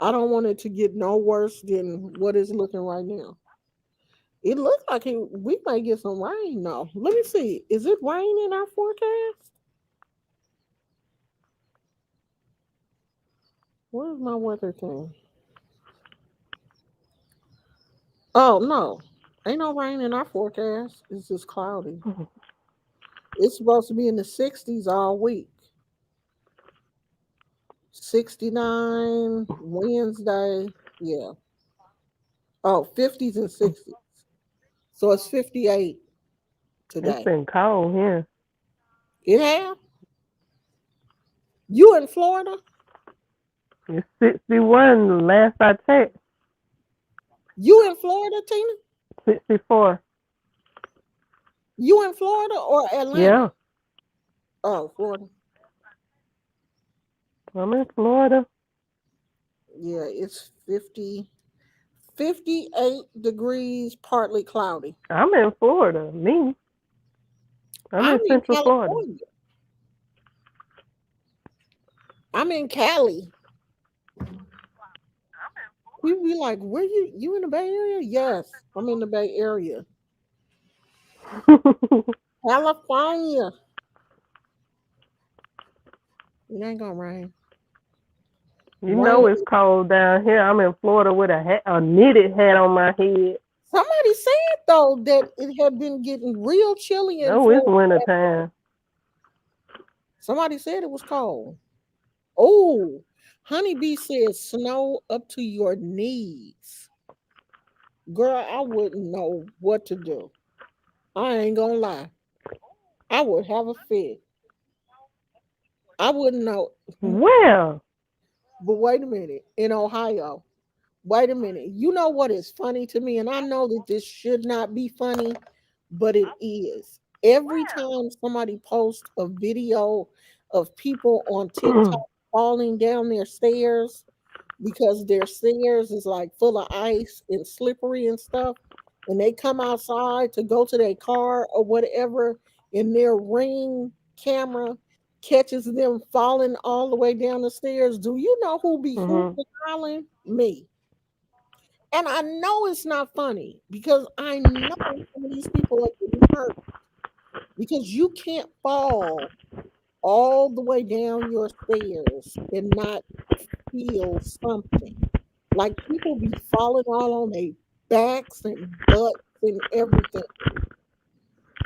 I don't want it to get no worse than what it's looking right now. It looks like we might get some rain though. Let me see. Is it rain in our forecast? Where's my weather thing? Oh no. Ain't no rain in our forecast. It's just cloudy. It's supposed to be in the 60s all week. 69 Wednesday. Yeah. Oh, 50s and 60s. So it's 58 It's today. been cold here. It have? You in Florida? It's 61 the last I checked. You in Florida, Tina? 64. You in Florida or Atlanta? Yeah, Oh, Florida. I'm in Florida. Yeah, it's 58 degrees, partly cloudy. I'm in Florida. Me. I'm I'm in in Central Florida. California. I'm in Cali. People be like, where you in the Bay Area? Yes, I'm in the Bay Area. California. It ain't gonna rain. You Rain. know it's cold down here. I'm in Florida with a knitted hat on my head. Somebody said though that it had been getting real chilly in Oh, it's Florida. winter time. Somebody said it was cold. Oh, Honeybee said snow up to your knees. Girl, I wouldn't know what to do. I ain't gonna lie. I would have a fit. I wouldn't know. Well, But wait a minute. In Ohio, wait a minute. You know what is funny to me? And I know that this should not be funny, but it is. Every time somebody posts a video of people on TikTok falling down their stairs because their stairs is like full of ice and slippery and stuff, and they come outside to go to their car or whatever, and their ring camera catches them falling all the way down the stairs. Do you know who be hooping Mhm. and hollering? Me. And I know it's not funny because I know some of these people are getting hurt because you can't fall all the way down your stairs and not feel something. Like people be falling all on their backs and butts and everything,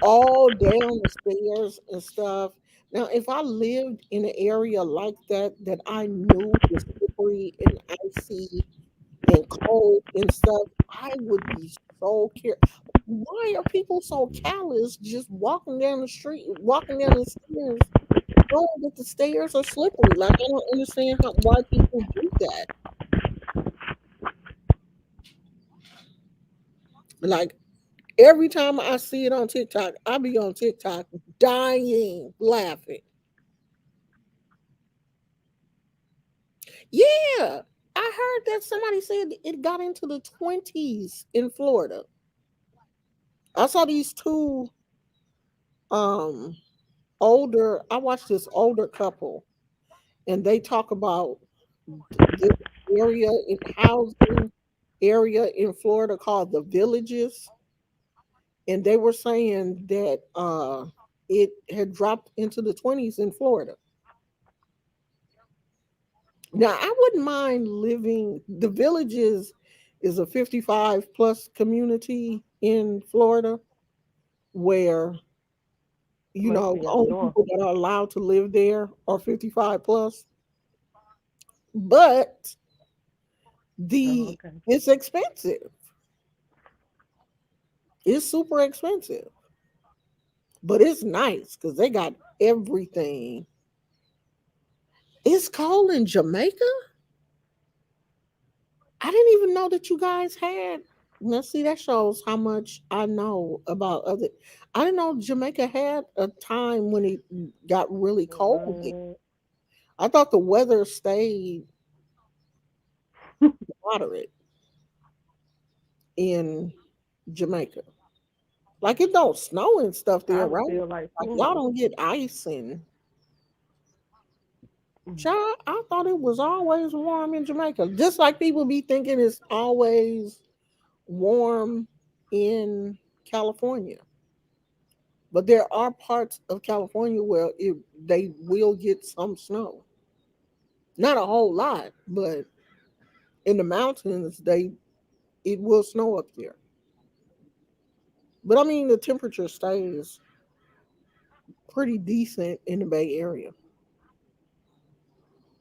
all down the stairs and stuff. Now, if I lived in an area like that that I knew was slippery and icy and cold and stuff, I would be so careful. Why are people so callous just walking down the street, walking down the stairs, knowing that the stairs are slippery? Like I don't understand why people do that. Like every time I see it on TikTok, I be on TikTok dying laughing. Yeah, I heard that somebody said it got into the 20s in Florida. I saw these two um I watched this older couple and they talk about this area in housing area in Florida called the Villages, and they were saying that it had dropped into the 20s in Florida. Now, I wouldn't mind living the Villages is a 55 plus community in Florida where Must be up only north. people that are allowed to live there are 55 plus, but Oh, the okay. it's expensive. It's super expensive, but it's nice because they got everything. It's cold in Jamaica. I didn't even know that you guys had. Now, see, that shows how much I know about other. I didn't know Jamaica had a time when it got really cold there. What? I thought the weather stayed moderate in Jamaica. Like it don't snow and stuff I there, would right? feel like Like y'all summer. don't get ice and. Child, I thought it was always warm in Jamaica. Just like people be thinking it's always warm in California. But there are parts of California where they will get some snow. Not a whole lot, but in the mountains it will snow up there. But I mean the temperature stays pretty decent in the Bay Area.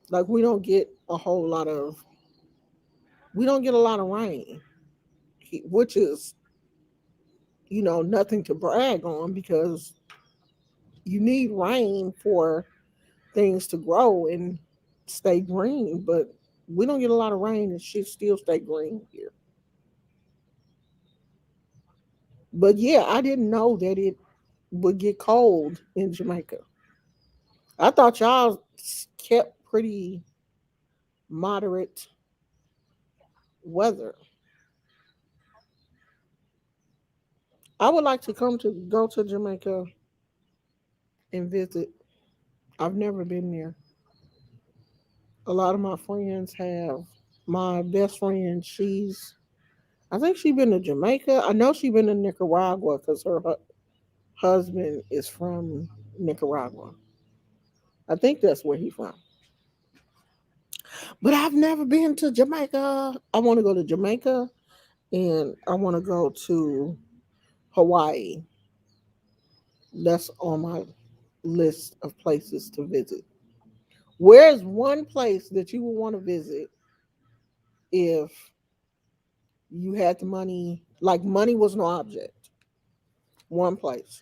Like we don't get a lot of rain, which is, nothing to brag on because you need rain for things to grow and stay green, but we don't get a lot of rain and shit still stay green here. But yeah, I didn't know that it would get cold in Jamaica. I thought y'all kept pretty moderate weather. I would like to go to Jamaica and visit. I've never been there. A lot of my friends have. My best friend, I think she's been to Jamaica. I know she's been to Nicaragua because her husband is from Nicaragua. I think that's where he's from. But I've never been to Jamaica. I want to go to Jamaica and I want to go to Hawaii. That's on my list of places to visit. Where's one place that you would want to visit if you had the money, like money was no object? One place.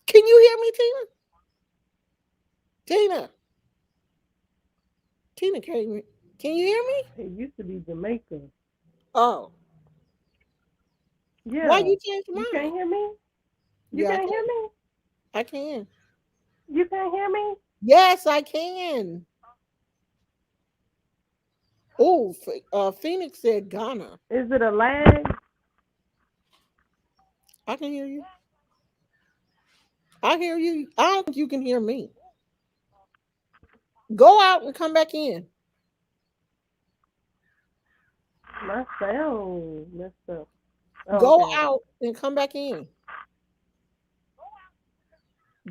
Can you hear me, Tina? Tina, Tina, can you hear me? It used to be Jamaica. Oh, why Yeah. you changed You can't mine? hear me? You Yeah, can't hear me? I can. You can't hear me? Yes, I can. Oh, Phoenix said Ghana. Is it a lag? I can hear you. I hear you. I don't think you can hear me. Go out and come back in. My sound messed up. Oh, Go okay. out and come back in.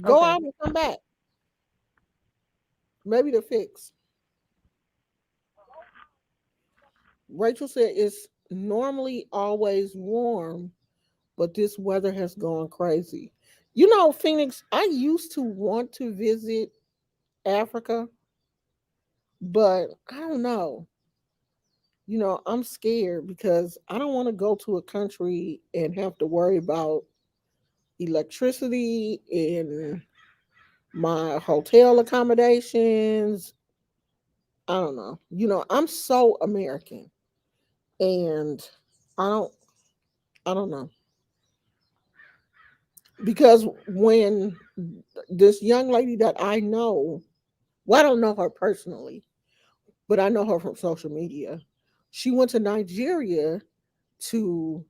Go Okay. out and come back. Maybe to fix. Rachel said it's normally always warm, but this weather has gone crazy. You know, Phoenix, I used to want to visit Africa, but I don't know. You know, I'm scared because I don't want to go to a country and have to worry about electricity and my hotel accommodations. I don't know. You know, I'm so American and I don't I don't know. Because when this young lady that I know, well, I don't know her personally, but I know her from social media. She went to Nigeria to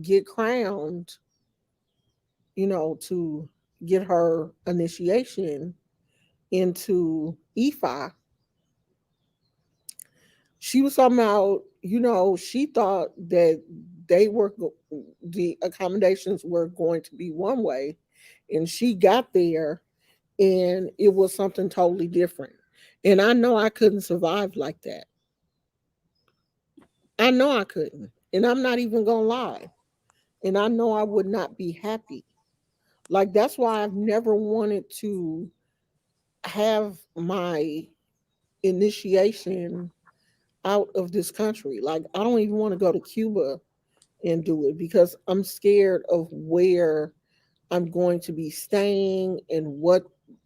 get crowned, you know, to get her initiation into EFI. She was talking about, you know, she thought that they were the accommodations were going to be one way, and she got there and it was something totally different. And I know I couldn't survive like that. I know I couldn't. And I'm not even going to lie. And I know I would not be happy. Like, that's why I've never wanted to have my initiation out of this country. Like, I don't even want to go to Cuba and do it because I'm scared of where I'm going to be staying and what,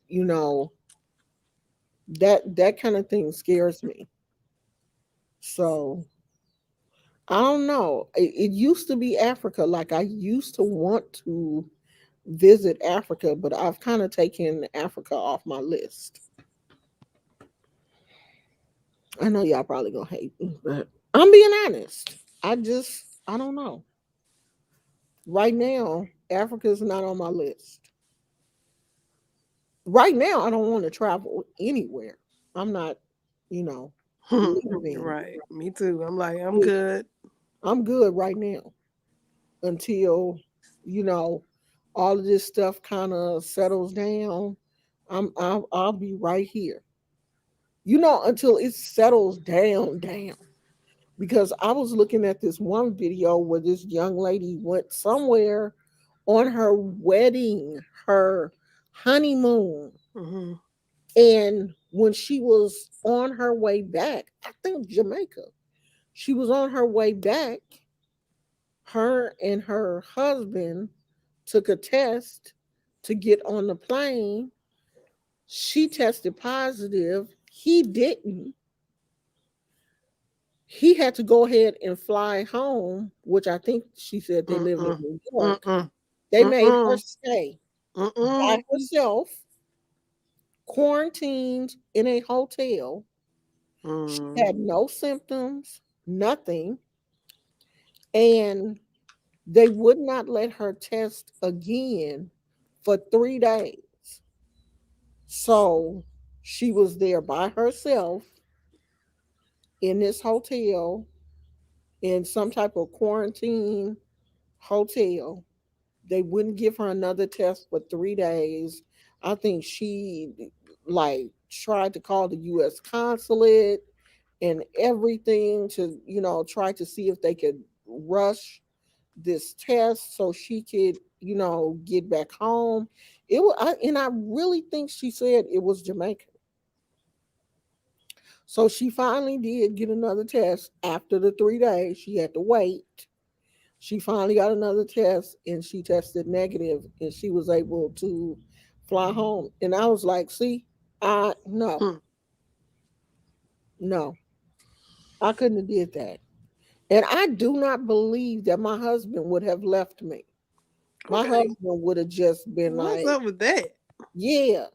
you know, that kind of thing scares me. So I don't know. It used to be Africa. Like, I used to want to visit Africa, but I've kind of taken Africa off my list. I know y'all probably gonna hate me, but I'm being honest. I don't know. Right now, Africa's not on my list. Right now, I don't want to travel anywhere. I'm not, you know, leaving. Right. Me too. I'm like, I'm good. I'm good right now until, you know, all of this stuff kind of settles down. I'll be right here. You know, until it settles down. Because I was looking at this one video where this young lady went somewhere on her wedding, her honeymoon, Hmm. and when she was on her way back, I think Jamaica, she was on her way back, her and her husband took a test to get on the plane. She tested positive. He didn't. He had to go ahead and fly home, which I think she said they live in Mm-mm. New York. Mm-mm. They made her Mm-mm. stay by Mm-mm. herself, quarantined in a hotel. She Mm. had no symptoms, nothing, and they would not let her test again for 3 days. So she was there by herself in this hotel in some type of quarantine hotel. They wouldn't give her another test for 3 days. I think she like tried to call the US consulate and everything to, you know, try to see if they could rush this test so she could, you know, get back home. And I really think she said it was Jamaica. So she finally did get another test after the 3 days. She had to wait. She finally got another test and she tested negative and she was able to fly home. And I was like, see? No, Hmm. no, I couldn't have did that. And I do not believe that my husband would have left me. My Okay. husband would have just been What's like, up with that? yeah.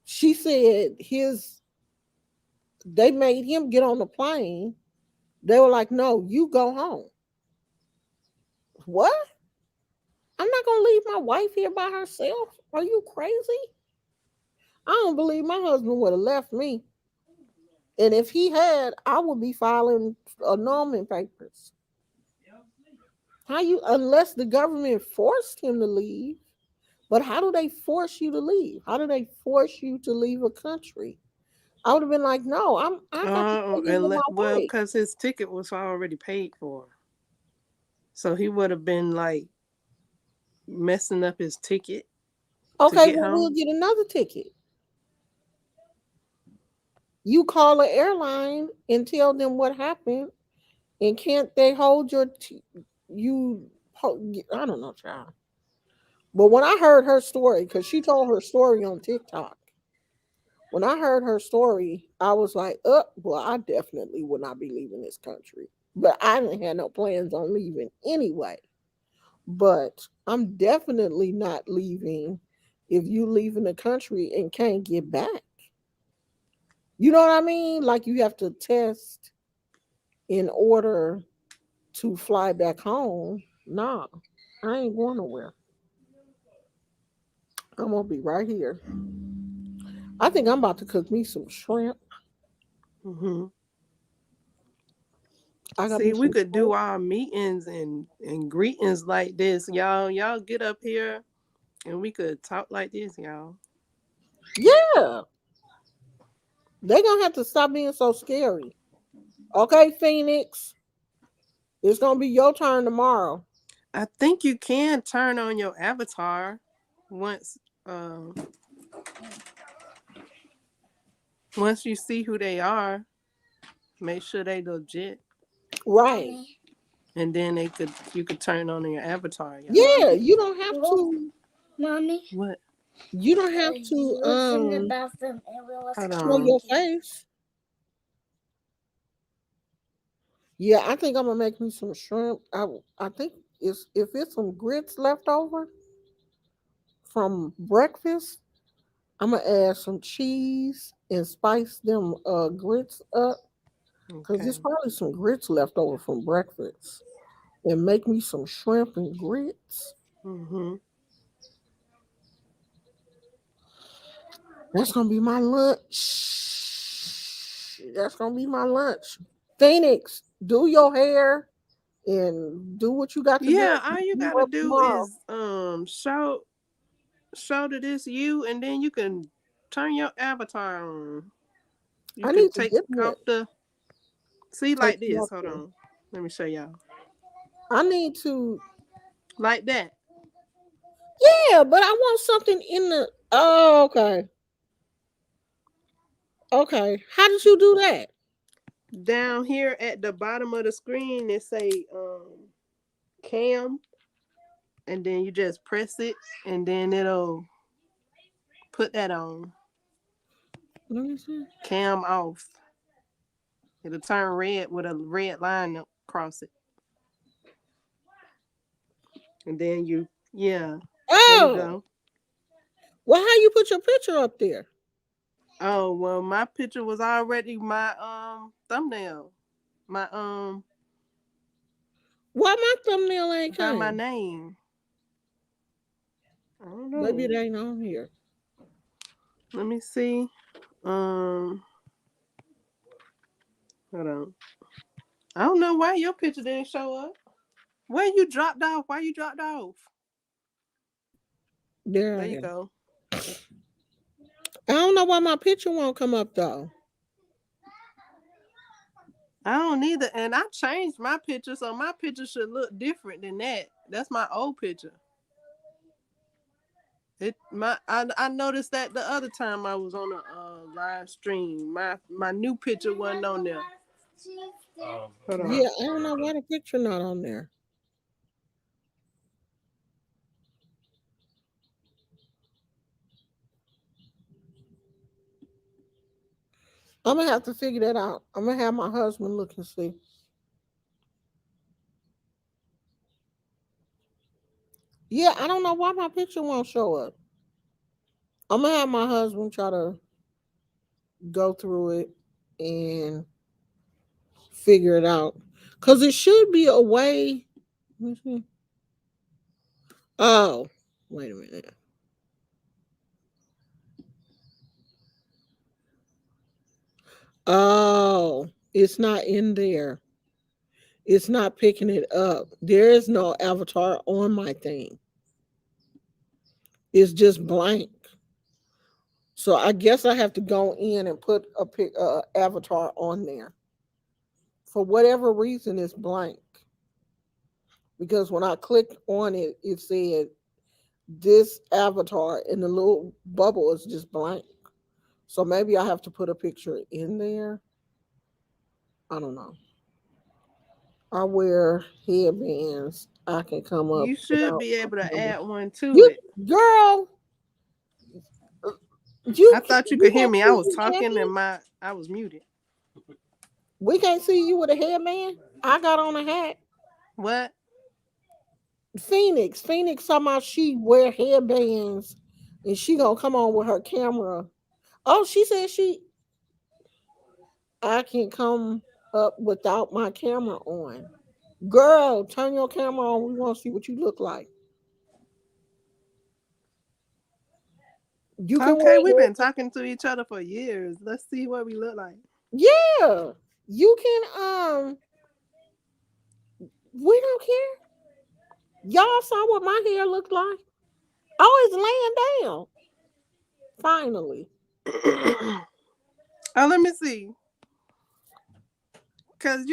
She said they made him get on the plane. They were like, no, you go home. What? I'm not gonna leave my wife here by herself. Are you crazy? I don't believe my husband would have left me. And if he had, I would be filing annulment papers. How you, unless the government forced him to leave, but how do they force you to leave? How do they force you to leave a country? I would have been like, no, I got to stay here with my Well, wife. because his ticket was already paid for, so he would have been like messing up his ticket to Okay, get well, we'll home. get another ticket. You call an airline and tell them what happened, and can't they hold you? I don't know, child. But when I heard her story, because she told her story on TikTok, when I heard her story, I was like, well, I definitely would not be leaving this country. But I didn't have no plans on leaving anyway. But I'm definitely not leaving if you leave in the country and can't get back. You know what I mean? Like you have to test in order to fly back home. Nah, I ain't going nowhere. I'm gonna be right here. I think I'm about to cook me some shrimp. Hmm. I got See, me we some could do shrimp. our meetings and greetings like this, y'all. Y'all get up here and we could talk like this, y'all. Yeah, they gonna have to stop being so scary. Okay, Phoenix, it's gonna be your turn tomorrow. I think you can turn on your avatar once once you see who they are. Make sure they legit, Right. and then you could turn on your avatar, y'all. Yeah, you don't have to. Mommy, What? You don't have to you was in the bathroom and we was Hold show on. your face. Yeah, I think I'm gonna make me some shrimp. I think it's if it's some grits left over from breakfast, I'm gonna add some cheese and spice them grits up because there's Okay. probably some grits left over from breakfast. And make me some shrimp and grits. Mhm. That's gonna be my lunch. That's gonna be my lunch. Phoenix, do your hair and do what you got to do. Yeah, all you You gotta up do tomorrow. is show that it's you, and then you can turn your avatar on. You I need could to take get off that. the see Take like you this. up Hold there. on. Let me show y'all. I need to. Like that. Yeah, but I want something in the. Oh, okay. Okay. How did you do that? Down here at the bottom of the screen, it say cam, and then you just press it, and then it'll put that on. Let me see. Cam off. It'll turn red with a red line across it, and then yeah, there you Oh, go. well, how you put your picture up there? Oh well, my picture was already my thumbnail. My Why my thumbnail ain't by my came? name. I don't Maybe it know. ain't on here. Let me see. Um, hold on. I don't know why your picture didn't show up. Where you dropped off? Why you dropped off? There I There you am. go. I don't know why my picture won't come up though. I don't either, and I changed my picture, so my picture should look different than that. That's my old picture. I noticed that the other time I was on a live stream. My new picture wasn't on there. Hold on. Yeah, I don't know why the picture not on there. I'm gonna have to figure that out. I'm gonna have my husband look and see. Yeah, I don't know why my picture won't show up. I'm gonna have my husband try to go through it and figure it out. Cause it should be a way. Let me see. Oh, wait a minute. Oh, it's not in there. It's not picking it up. There is no avatar on my thing. It's just blank. So I guess I have to go in and put a avatar on there. For whatever reason, it's blank. Because when I clicked on it, it said this avatar and the little bubble is just blank. So maybe I have to put a picture in there. I don't know. I wear headbands. I can come up You should without be my able to camera. add one to You it. girl, I thought you you could hear can't me. I see was me, can talking and you? I was muted. We can't see you with a headband. I got on a hat. What? Phoenix somehow she wear headbands and she gonna come on with her camera. Oh, she said I can come up without my camera on. Girl, turn your camera on. We want to see what you look like. You can Okay, we've wear been talking to each other for years. Let's see what we look like. yeah. You can we don't care. Y'all saw what my hair looked like. Oh, it's laying down. Finally. Oh, let me see. Cause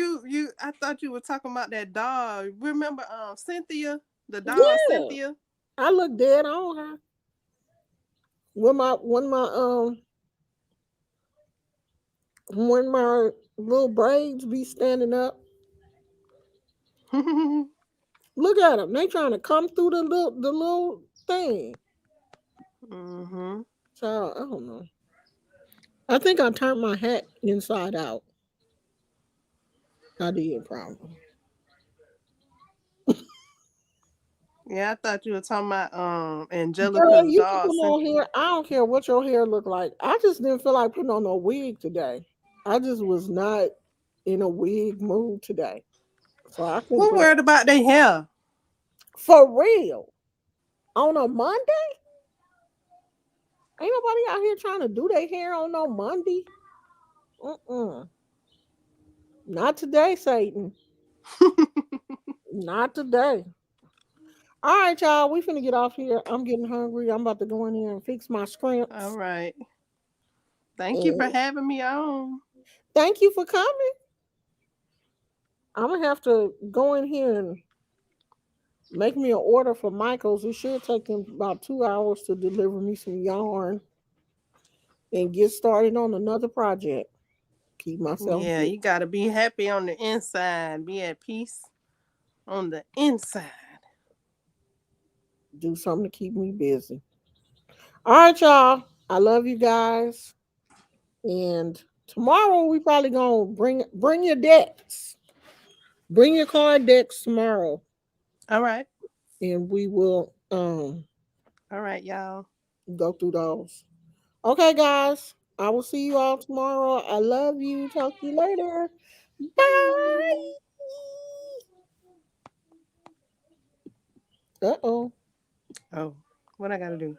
I thought you were talking about that dog. Remember, Cynthia, the dog Yeah. Cynthia. I look dead on her. When my little braids be standing up. Look at them. They trying to come through the little thing. Mm-hmm. So I don't know. I think I turned my hat inside out. I did probably. Yeah, I thought you were talking about Girl, Angelica's you can dog put on Cynthia. hair. I don't care what your hair look like. I just didn't feel like putting on no wig today. I just was not in a wig mood today. So I couldn't Who put on worried about their hair? for real. On a Monday? Ain't nobody out here trying to do their hair on no Monday. Mm-mm. Not today, Satan. Not today. All right, y'all. We finna get off here. I'm getting hungry. I'm about to go in here and fix my All scrimps. right. Thank you And for having me on. thank you for coming. I'm gonna have to go in here and make me an order for Michaels. It should take them about 2 hours to deliver me some yarn and get started on another project. Keep myself Yeah, busy. you gotta be happy on the inside. Be at peace on the inside. Do something to keep me busy. All right, y'all. I love you guys. And tomorrow we probably gonna bring your decks. Bring your card decks tomorrow, All right. and we will All right, y'all. go through those. Okay, guys. I will see you all tomorrow. I love you. Talk to you later. Bye. Uh oh. Oh, what I gotta do?